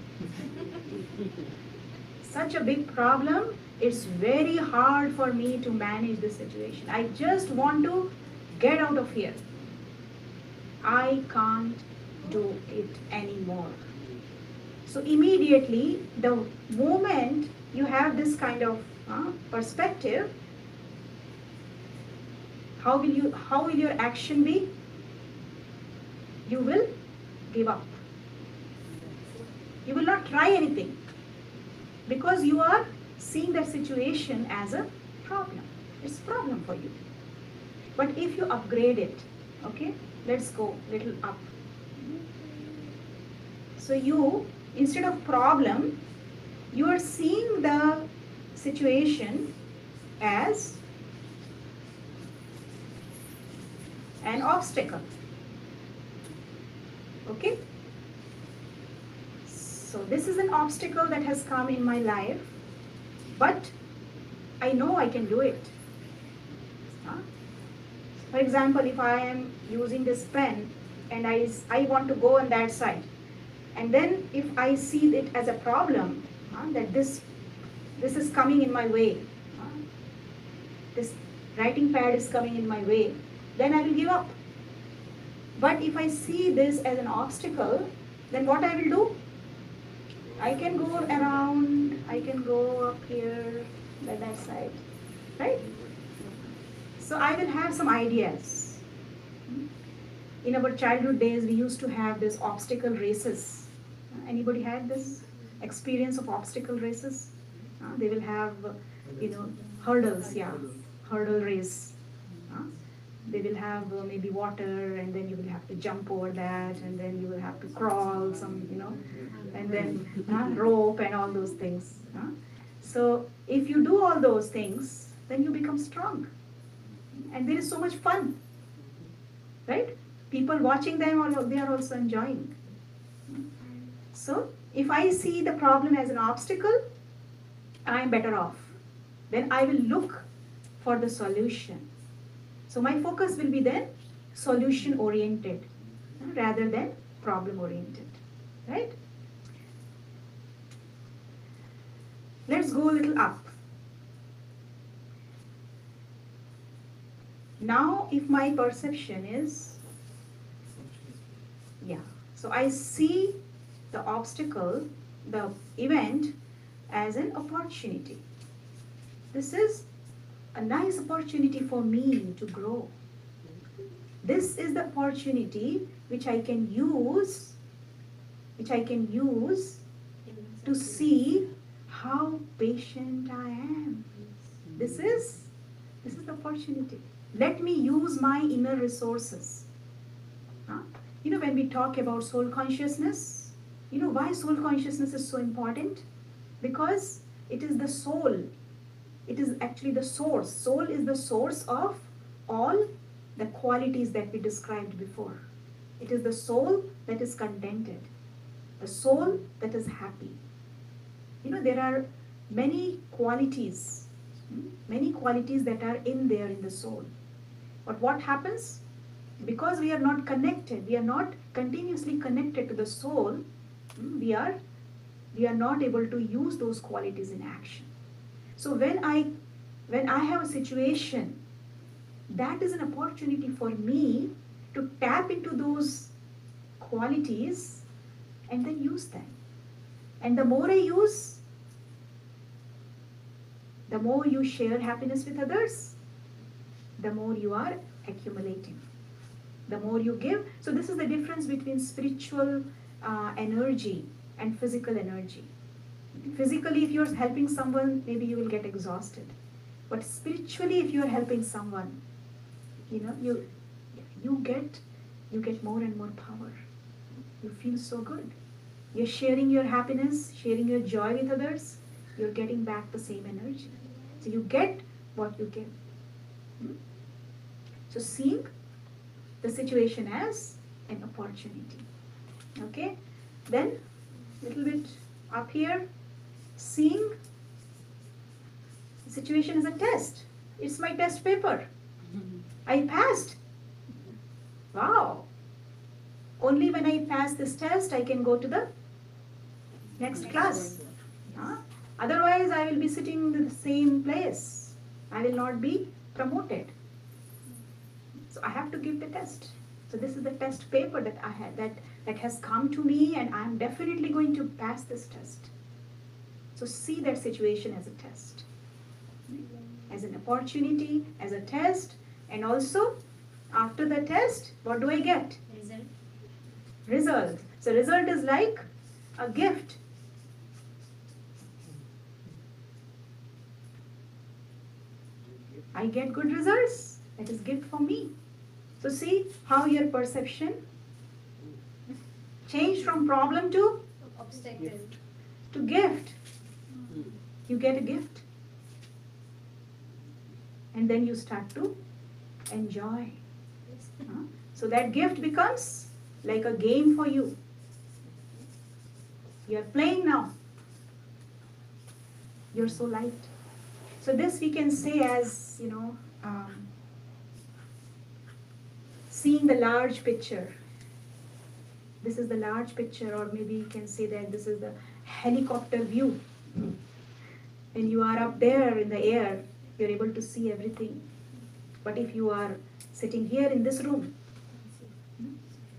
Such a big problem, it's very hard for me to manage the situation. I just want to get out of here. I can't do it anymore. So immediately, the moment you have this kind of perspective, how will your action be? You will give up. You will not try anything because you are seeing that situation as a problem. It's a problem for you. But if you upgrade it, okay, let's go little up. So you, instead of problem, you are seeing the situation as an obstacle. Okay? So this is an obstacle that has come in my life, but I know I can do it. For example, if I am using this pen and I want to go on that side, and then if I see it as a problem, that this is coming in my way, this writing pad is coming in my way, then I will give up. But if I see this as an obstacle, then what I will do? I can go around, I can go up here, by that side, right? So I will have some ideas. In our childhood days, we used to have this obstacle races. Anybody had this experience of obstacle races? They will have, hurdles, hurdle race. They will have maybe water, and then you will have to jump over that, and then you will have to crawl some, and then rope and all those things. So if you do all those things, then you become strong. And there is so much fun, right? People watching them, they are also enjoying. So if I see the problem as an obstacle, I am better off. Then I will look for the solution. So my focus will be then solution oriented rather than problem oriented, right? Let's go a little up. Now if my perception is, so I see the obstacle, the event as an opportunity. This is a nice opportunity for me to grow. This is the opportunity which I can use to see how patient I am. This is the opportunity. Let me use my inner resources. When we talk about soul consciousness, why soul consciousness is so important? Because it is the soul. It is actually the source. Soul is the source of all the qualities that we described before. It is the soul that is contented. The soul that is happy. There are many qualities, that are in there in the soul. But what happens? Because we are not connected, we are not continuously connected to the soul, we are not able to use those qualities in action. So when I have a situation, that is an opportunity for me to tap into those qualities and then use them. And the more I use, the more you share happiness with others, the more you are accumulating. The more you give. So this is the difference between spiritual energy and physical energy. Physically, if you're helping someone, maybe you will get exhausted. But spiritually, if you're helping someone, you get more and more power. You feel so good. You're sharing your happiness, sharing your joy with others. You're getting back the same energy. So you get what you give. So seeing the situation as an opportunity. Okay? Then, little bit up here, seeing the situation as a test. It's my test paper. I passed. Wow. Only when I pass this test, I can go to the next class. Otherwise, I will be sitting in the same place. I will not be promoted. So I have to give the test. So this is the test paper that I had, that has come to me, and I am definitely going to pass this test. So see that situation as a test, as an opportunity, as a test, and also after the test, what do I get? Result. So result is like a gift. I get good results. That is gift for me. So see how your perception changed from problem to Obstacle. to gift. You get a gift. And then you start to enjoy. So that gift becomes like a game for you. You are playing now. You're so light. So this we can say as, seeing the large picture. This is the large picture, or maybe you can say that this is the helicopter view. When you are up there in the air, you're able to see everything. But if you are sitting here in this room,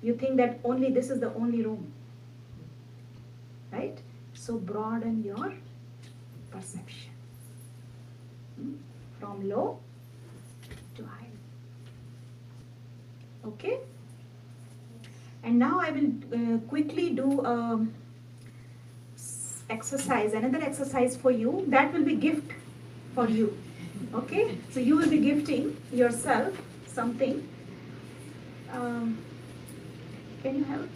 you think that only this is the only room. Right? So broaden your perception. From low to high. Okay? And now I will quickly do exercise, another exercise for you. That will be gift for you. Okay? So you will be gifting yourself something. Can you help?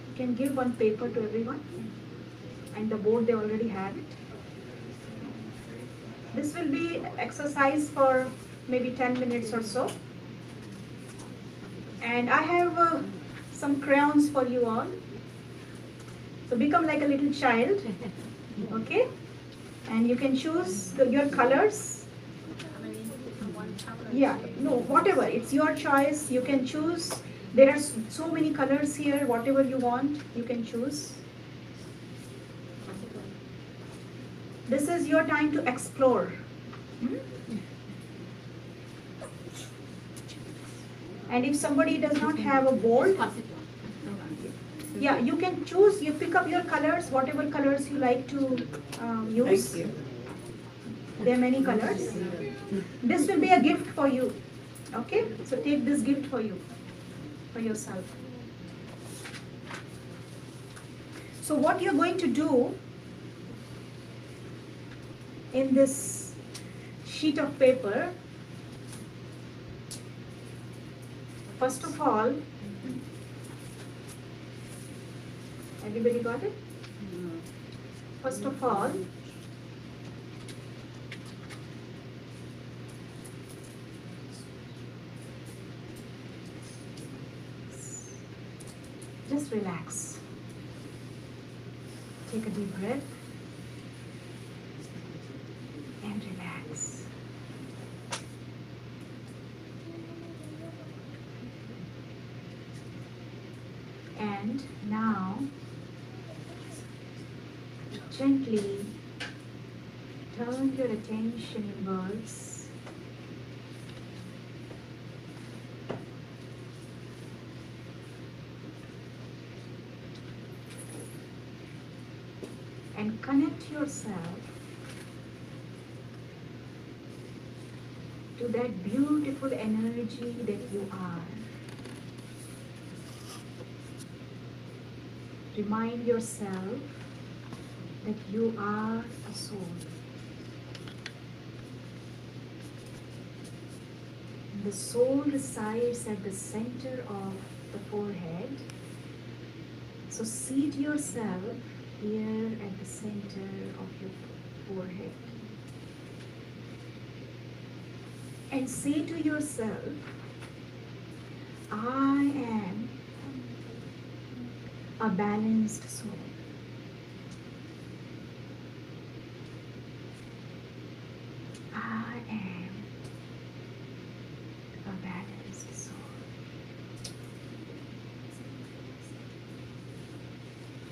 You can give one paper to everyone. And the board, they already have it. This will be exercise for maybe 10 minutes or so. And I have some crayons for you all. So become like a little child. Okay? And you can choose your colors. Yeah, no, whatever. It's your choice. You can choose. There are so many colors here. Whatever you want, you can choose. This is your time to explore. And if somebody does not have a board, yeah, you can choose. You pick up your colors, whatever colors you like to use. Thank you. There are many colors. This will be a gift for you. Okay? So take this gift for you, for yourself. So what you're going to do in this sheet of paper, first of all, everybody got it? First of all, just relax. Take a deep breath and relax. And now, gently turn your attention inwards and connect yourself to that beautiful energy that you are. Remind yourself that you are a soul. The soul resides at the center of the forehead. So seat yourself here at the center of your forehead. And say to yourself, I am a balanced soul. I am a balanced soul.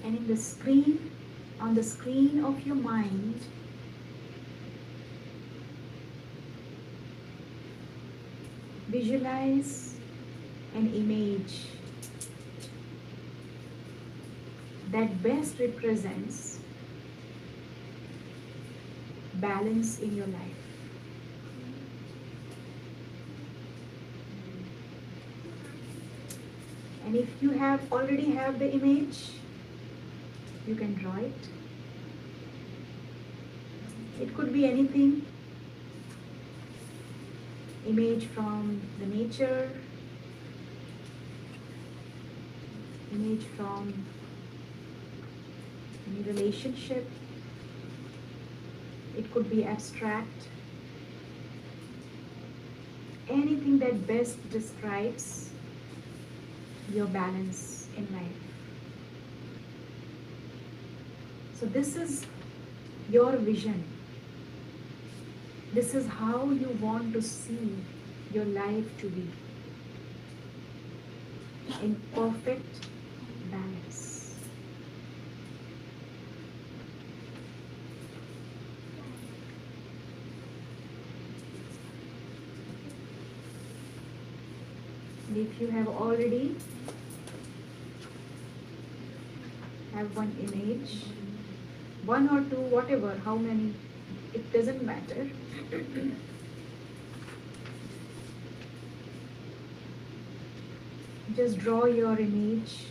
And in the screen, on the screen of your mind, visualize an image that best represents balance in your life. And if you already have the image, you can draw it. It could be anything. Image from the nature, image from any relationship. It could be abstract. Anything that best describes your balance in life. So this is your vision. This is how you want to see your life to be. In perfect balance. And if you have already have one image, one or two, whatever, how many, it doesn't matter. Just draw your image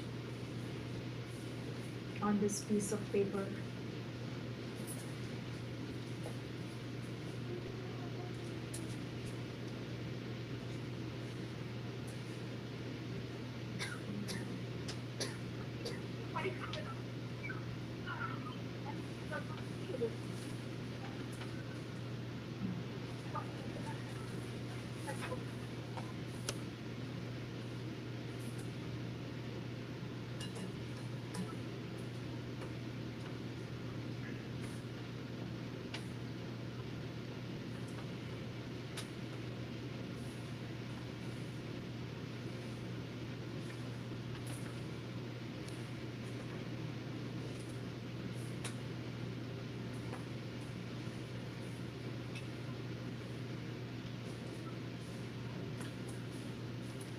on this piece of paper.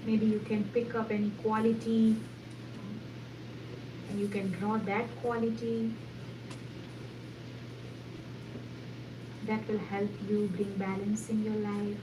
Maybe you can pick up any quality and you can draw that quality. That will help you bring balance in your life.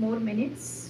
more minutes.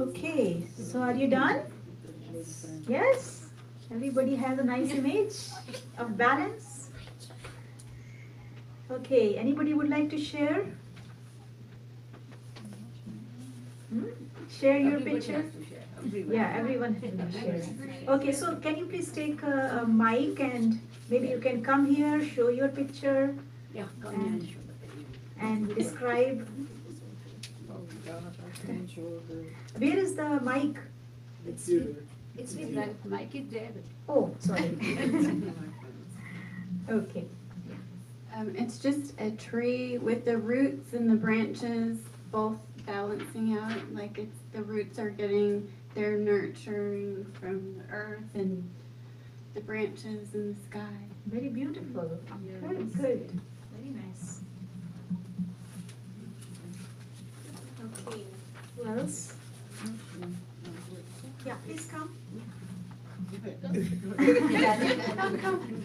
Okay, so are you done? Yes? Everybody has a nice image of balance? Okay, anybody would like to share? Share your picture? Yeah, everyone has to share. Okay, so can you please take a mic and maybe you can come here, show your picture and describe. Where is the mic? It's with Mike and David. Oh, sorry. Okay. It's just a tree with the roots and the branches both balancing out. Like it's the roots are getting their nurturing from the earth and the branches in the sky. Very beautiful. Very good. Very nice. Okay. Who else? Yeah, please come. Come.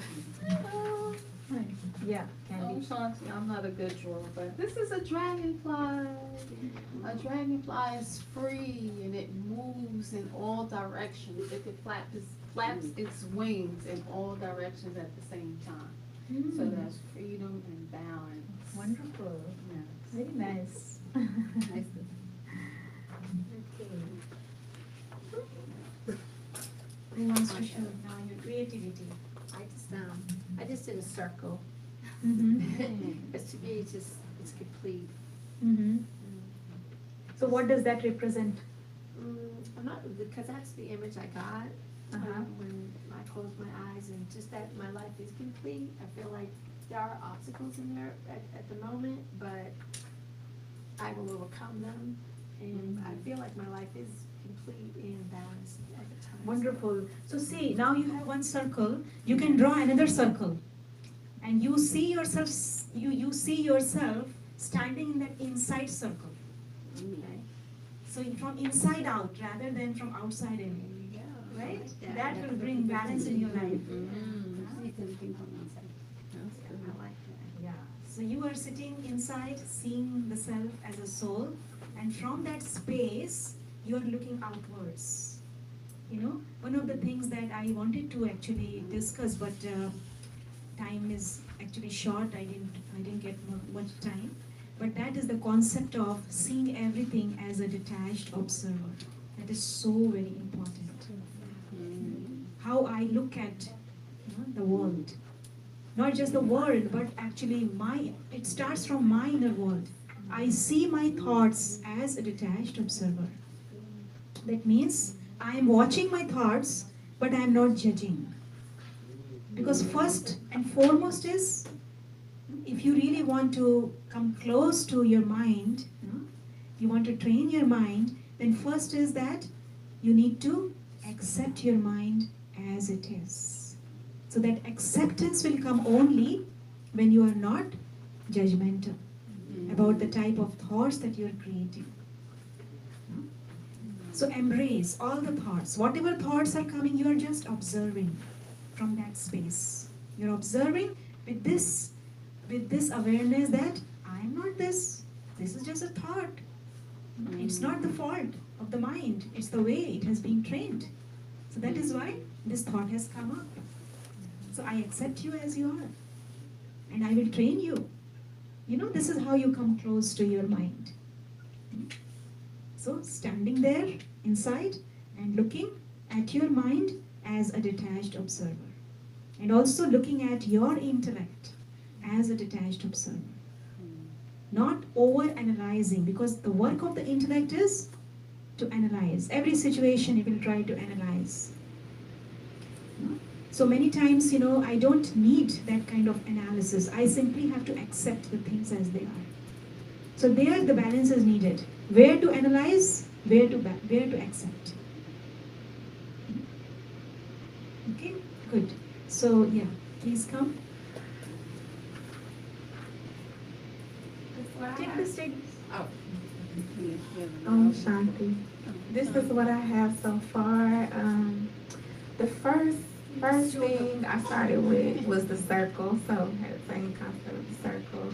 Yeah, Candy. Shanti, I'm not a good drawer, but this is a dragonfly. A dragonfly is free and it moves in all directions. It can flaps its wings in all directions at the same time. So that's freedom and balance. Wonderful. Yes. Very nice. Nice. Who wants to show now your creativity? I just did a circle. But to me, it's complete. So what does that represent? I'm not, because that's the image I got when I close my eyes, and just that my life is complete. I feel like there are obstacles in there at the moment, but I will overcome them, and I feel like my life is complete and balanced at the time. Wonderful. So see, now you have one circle. You can draw another circle, and you see yourself. You see yourself standing in that inside circle. Okay. So from inside out rather than from outside in. Right? That will bring balance in your life. Yeah. So you are sitting inside, seeing the self as a soul, and from that space, you are looking outwards. You know, one of the things that I wanted to actually discuss, but time is actually short. I didn't get much time. But that is the concept of seeing everything as a detached observer. That is so very important. How I look at the world. Not just the world, but actually it starts from my inner world. I see my thoughts as a detached observer. That means I am watching my thoughts, but I am not judging. Because first and foremost is, if you really want to come close to your mind, you want to train your mind, then first is that you need to accept your mind as it is. So that acceptance will come only when you are not judgmental about the type of thoughts that you are creating. So embrace all the thoughts. Whatever thoughts are coming, you are just observing from that space. You're observing with this awareness that I am not this. This is just a thought. It's not the fault of the mind, it's the way it has been trained. So that is why this thought has come up. So I accept you as you are, and I will train you. This is how you come close to your mind. So standing there inside and looking at your mind as a detached observer, and also looking at your intellect as a detached observer. Not over-analyzing, because the work of the intellect is to analyze. Every situation it will try to analyze. So many times, I don't need that kind of analysis. I simply have to accept the things as they are. So there the balance is needed. Where to analyze, where to accept. Okay, good. So yeah, please come. Take the stick. Shanti. This is what I have so far. The first thing I started with was the circle, so I had the same concept of the circle.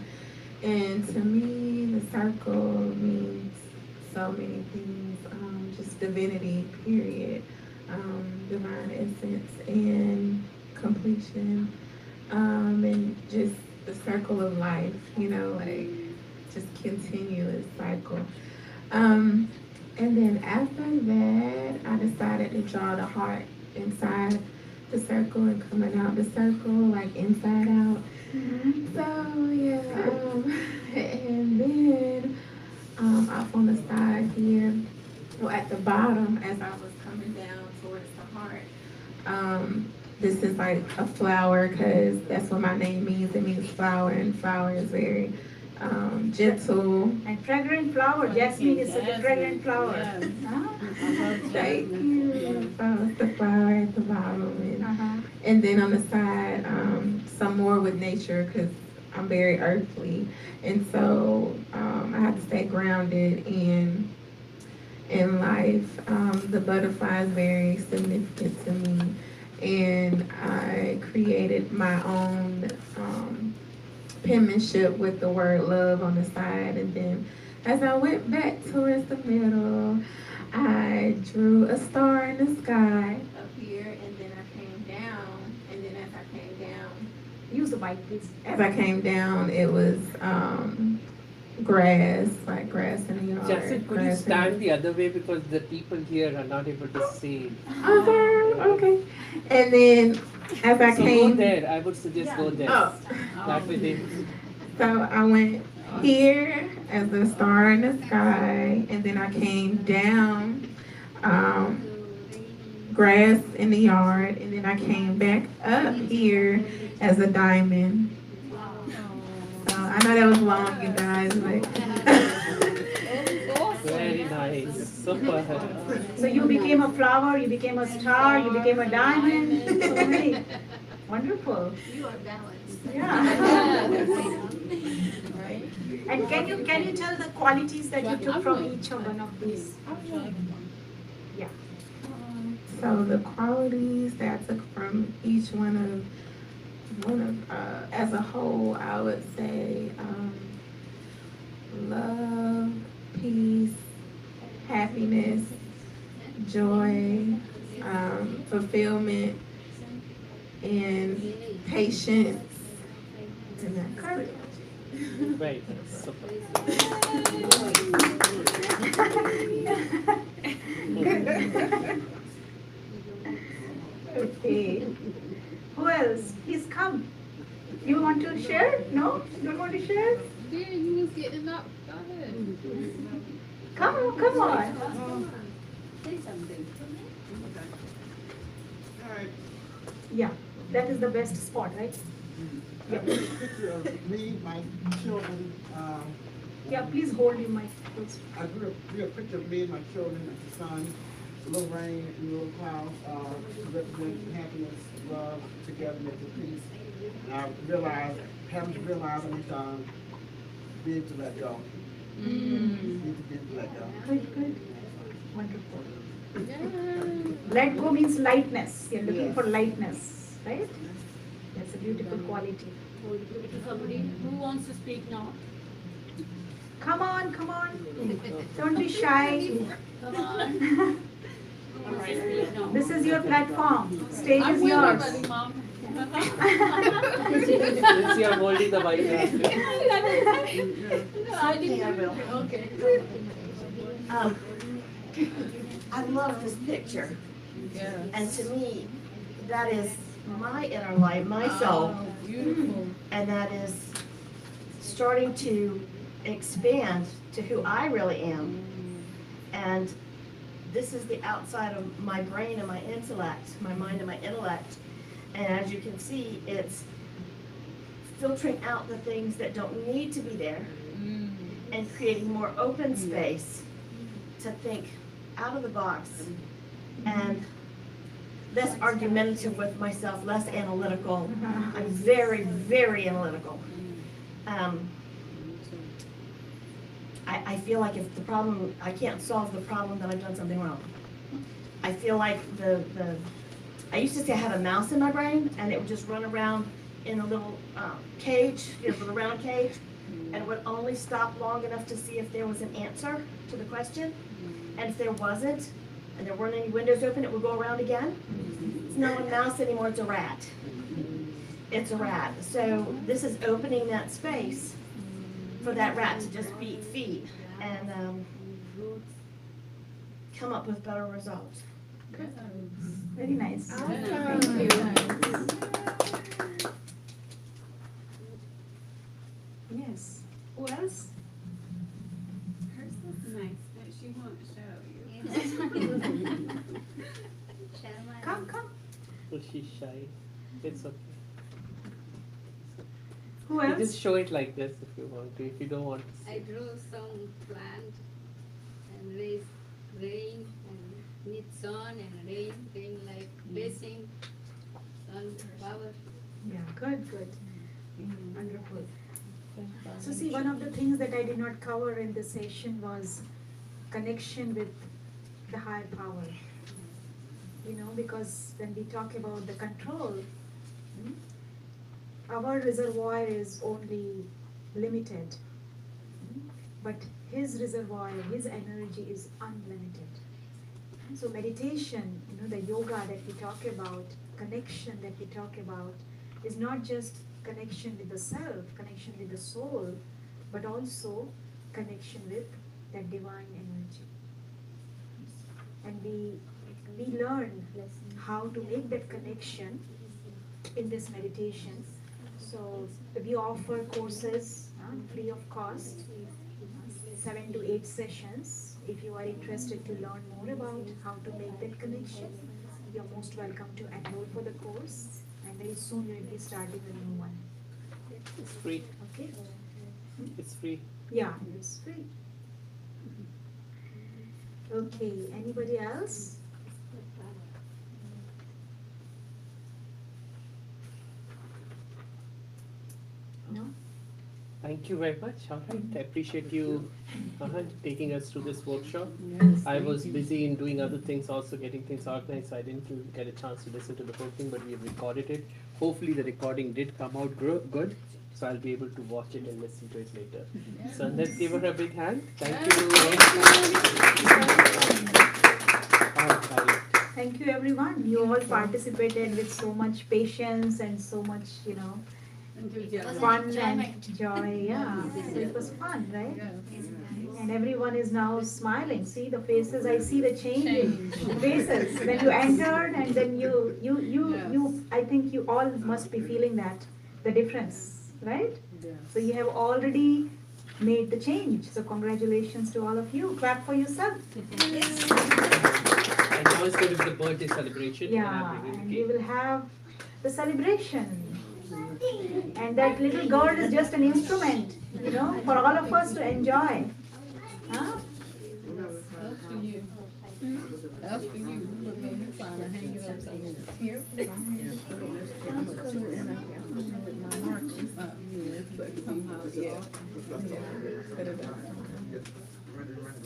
And to me, the circle means so many things. Just divinity, period. Divine essence and completion. And just the circle of life, just continuous cycle. And then after that, I decided to draw the heart inside the circle and coming out the circle, like inside out. So yeah, and then off on the side here, well at the bottom as I was coming down towards the heart, this is like a flower because that's what my name means. It means flower, and flower is very gentle. And fragrant flower. Jasmine is such a fragrant flower. Yes. Thank you. So it's the flower at the bottom. And then on the side, some more with nature because I'm very earthly. And so I have to stay grounded in life. The butterfly is very significant to me. And I created my own penmanship with the word love on the side, and then as I went back towards the middle, I drew a star in the sky up here, and then I came down, and then as I came down, use the mic please. As I came down, it was grass, like grass in the yard. Justin, could you stand the other way because the people here are not able to see? Okay. And then as I came, go there. I would suggest go there. Oh. That way they. So I went here as the star in the sky, and then I came down, grass in the yard, and then I came back up here as a diamond. So I know that was long, you guys, but. Very nice. Super. So you became a flower, you became a star, you became a diamond. So many. Wonderful. You are balanced. Yeah. Right. And can you tell the qualities that you took from each of one of these? Yeah. So the qualities that I took from each one of as a whole, I would say love, peace, happiness, joy, fulfillment, and patience, and courage. Right. Super. Okay. Who else? Please come. You want to share? No? You don't want to share? Yeah, you was getting up. Go ahead. Come on. Say something. Yeah, that is the best spot, right? I have a picture of me, my children. Yeah, please hold your mic. I drew a picture of me and my children, the sun, a little rain and a little clouds, represent happiness, love, togetherness, and peace. And I realized, having to realize I need to be able to let go. Need to be able to let go. Good. Wonderful. Let go means lightness. You're looking for lightness, right? That's a beautiful quality. Somebody who wants to speak now? Come on, come on. Don't be shy. Come on. This is your platform. Stage is yours. Since you are holding the mic. Okay, I will. Okay. I love this picture. Yeah. And to me, that is my inner light, my soul. Oh, beautiful. And that is starting to expand to who I really am. And this is the outside of my brain and my intellect, my mind and my intellect. And as you can see, it's filtering out the things that don't need to be there and creating more open space to think out of the box and less argumentative with myself, less analytical. I'm very, very analytical. I feel like if the problem, I can't solve the problem, then I've done something wrong. I feel like I used to say I had a mouse in my brain and it would just run around in a little cage, you know, little round cage, and it would only stop long enough to see if there was an answer to the question. And if there wasn't, and there weren't any windows open, it would go around again. It's not a mouse anymore, it's a rat. It's a rat. So this is opening that space for that rat to just feed and come up with better results. Good. Very nice. Thank you. Yes. Who else? Hers looks nice, but she won't show you. Come, come. So she's shy. It's okay. Who You else? just show it like this if you want to. If you don't want to. I drew some plant and raise rain and need sun and rain like blessing, sun, power. Yeah, good, good. Wonderful. So see, one of the things that I did not cover in this session was connection with the higher power. You know, because when we talk about the control, our reservoir is only limited, but his reservoir, his energy is unlimited. So meditation, you know, the yoga that we talk about, connection that we talk about, is not just connection with the self, connection with the soul, but also connection with that divine energy. And we learn how to make that connection in this meditation. So we offer courses free of cost, 7 to 8 sessions. If you are interested to learn more about how to make that connection, you're most welcome to enroll for the course, and very soon we will be starting a new one. It's free. Okay? It's free. Yeah, it's free. Okay, anybody else? No? Thank you very much. All right. I appreciate you taking us through this workshop. Yes, I thank was you. busy in doing other things, also getting things organized, so I didn't get a chance to listen to the whole thing, but we have recorded it. Hopefully the recording did come out good, so I'll be able to watch it and listen to it later. So let's give her a big hand. Thank you. All right. Thank you everyone. You all participated with so much patience and so much, you know, fun and joy. Yeah, so it was fun, right? And everyone is now smiling. See the faces. I see the change in faces when you entered, and then you. I think you all must be feeling that the difference, right? So you have already made the change. So congratulations to all of you. Clap for yourself. And now it's going to be the birthday celebration. Yeah, and we will have the celebration. And that little girl is just an instrument, you know, for all of us to enjoy. Huh? That's for you. That's for you. Look, man, you trying to hang it up somewhere. Here.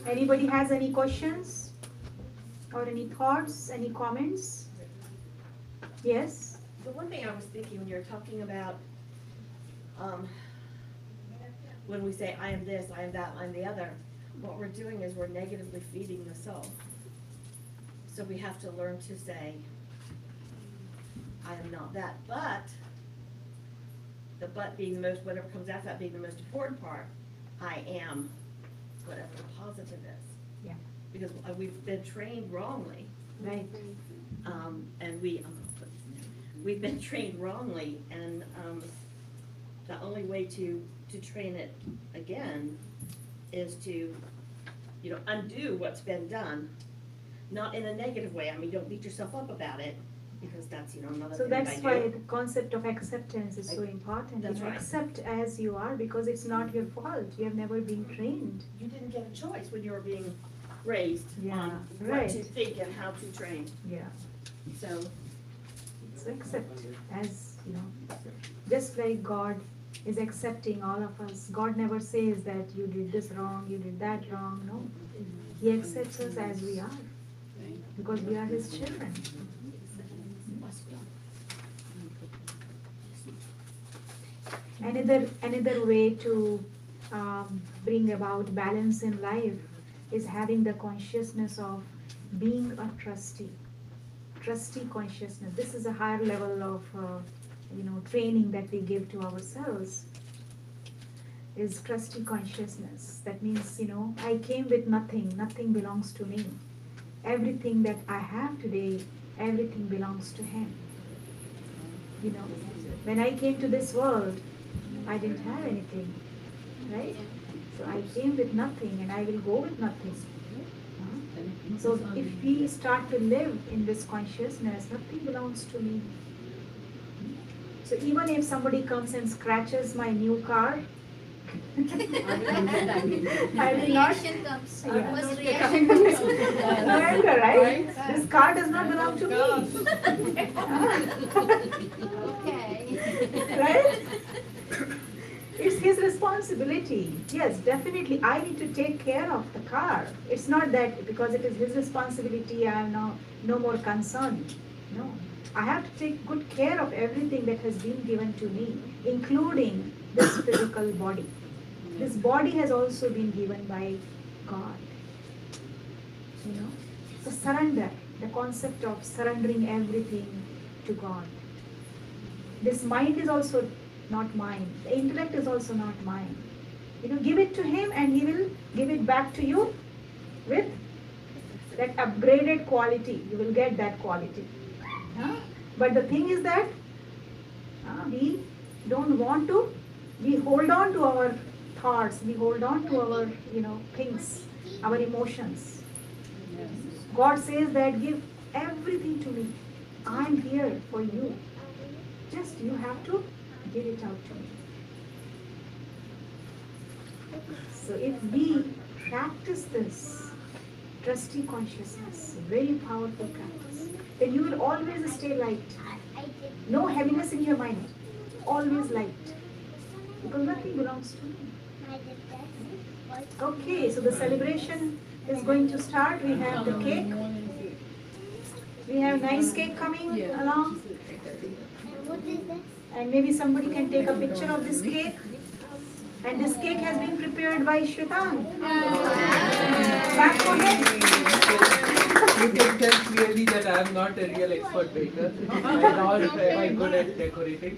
Anybody has any questions? Or any thoughts, any comments? Yes? The one thing I was thinking when you were talking about when we say, I am this, I am that, I am the other, what we're doing is we're negatively feeding the soul. So we have to learn to say, I am not that, but the but being the most, whatever comes after that being the most important part, I am whatever the positive is. Yeah. Because we've been trained wrongly. Right. And we've been trained wrongly, and the only way to train it again is to, undo what's been done, not in a negative way. I mean, don't beat yourself up about it, because that's, another So thing that's I why do. the concept of acceptance is so important. That's right. Accept as you are, because it's not your fault. You have never been trained. You didn't get a choice when you were being raised Yeah, on right. what to think and how to train. Yeah. So, So accept as, just like God is accepting all of us. God never says that you did this wrong, you did that wrong. No. He accepts us as we are, because we are His children. Another way to bring about balance in life is having the consciousness of being a trustee consciousness. This is a higher level of training that we give to ourselves, is trustee consciousness. That means, I came with nothing belongs to me. Everything that I have today, everything belongs to Him. When I came to this world, I didn't have anything, right? So I came with nothing, and I will go with nothing. So if we start to live in this consciousness, nothing belongs to me. So even if somebody comes and scratches my new car, I will not. Reaction comes. Yeah. First reaction comes. No anger, right? This car does not belong to me. Okay. Right? It's his responsibility. Yes, definitely. I need to take care of the car. It's not that because it is his responsibility, I am no more concerned. No. I have to take good care of everything that has been given to me, including this physical body. This body has also been given by God. So surrender, the concept of surrendering everything to God. This mind is also not mine. The intellect is also not mine. Give it to Him, and He will give it back to you with that upgraded quality. You will get that quality. But the thing is that we don't want to. We hold on to our thoughts. We hold on to our things, our emotions. God says that give everything to me. I'm here for you. Just you have to give it out to me. So if we practice this trustee consciousness, very powerful practice, then you will always stay light. No heaviness in your mind. Always light. Because nothing belongs to me. Okay, so the celebration is going to start. We have the cake. We have nice cake coming along. And maybe somebody can take a picture of this cake. And this cake has been prepared by Shwetan. Clap for him. You can tell clearly that I am not a real expert baker. I'm not very good at decorating.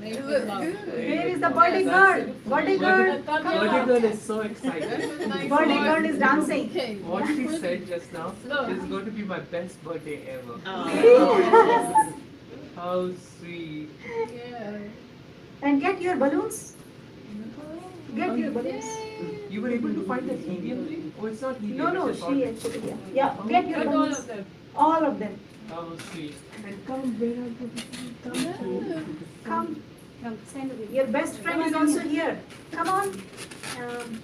Where is the birthday girl? Birthday girl, come Birthday on. girl is so excited. Birthday girl is dancing. What she said just now is going to be my best birthday ever. How sweet. And get your balloons. Get your balloons. You were able to find the helium thing? Oh, it's not helium. No, it's just she actually, yeah. Get your balloons. All of them. How sweet. And come, where are the Come. Your best friend is also here. Come on.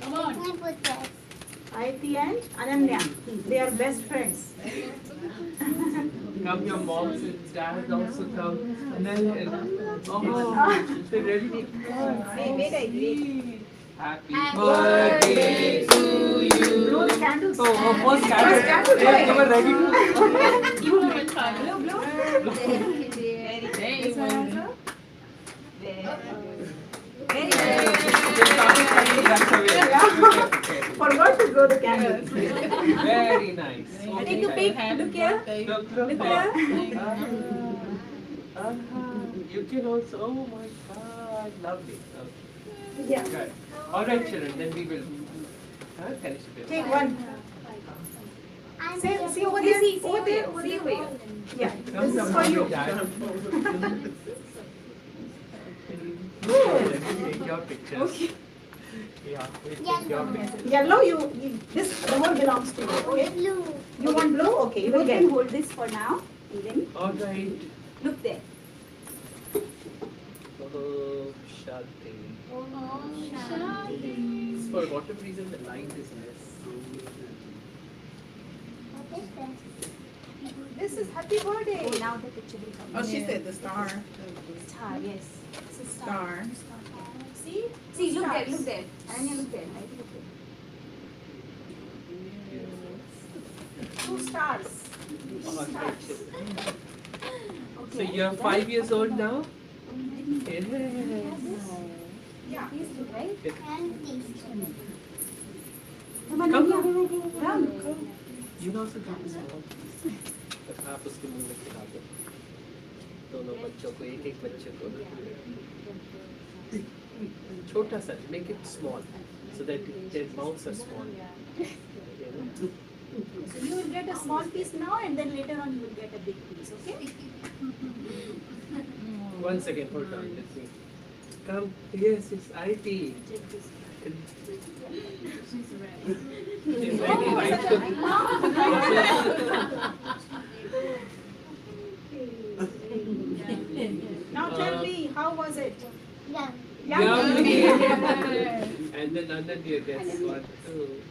Come on. Aiti and Ananya. They are best friends. Come, your moms and dads also come. And then, they're ready to come. Happy birthday to you. Blow the candles. Oh, first candle. Yeah, they were ready to. Blow. Forgot to blow the candle. Very nice. Take a pic. Look here. Look here. You can also, oh my God, lovely. Okay. Yeah. Good. All right, children, then we will finish it. Take one. See over there. Over there. Over there. Yeah. This is for you. Take your pictures. Okay. Yeah, we'll take your pictures. Yellow, this whole belongs to you. Okay. Blue. You want blue? Okay. You You will can get. hold this for now. And then All right. look there. Oh, Shanti. For whatever reason, the line is less. This is happy birthday. Oh, now the picture will come. Oh, she said the star. Star, yes. It's a Star. See? See, look there, Stars. look there. Aranya, look there. I look there. 2 stars. All right, children. Okay. So you're 5 years old now? Yes. Yeah. These two, right? Yes. And these two. Come, come, come. You know also got this one. आप उसके मुंह में खिला दो दोनों बच्चों को एक बच्चे को छोटा सा make it small so that their mouths are small. So you will get a small piece now and then later on you will get a big piece, okay? One second, hold on, let me come. Yes, it's IT. She's ready, right? Now tell me, how was it? Yummy. And then underneath gets one, two.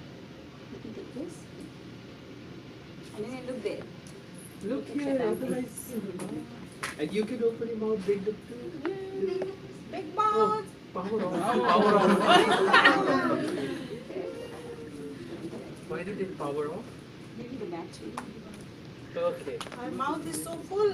And then look there. Look here, nice. And you can open your mouth big too. Big mouth. Power on. Power on. Why did it power off? Maybe the battery. Okay. My mouth is so full.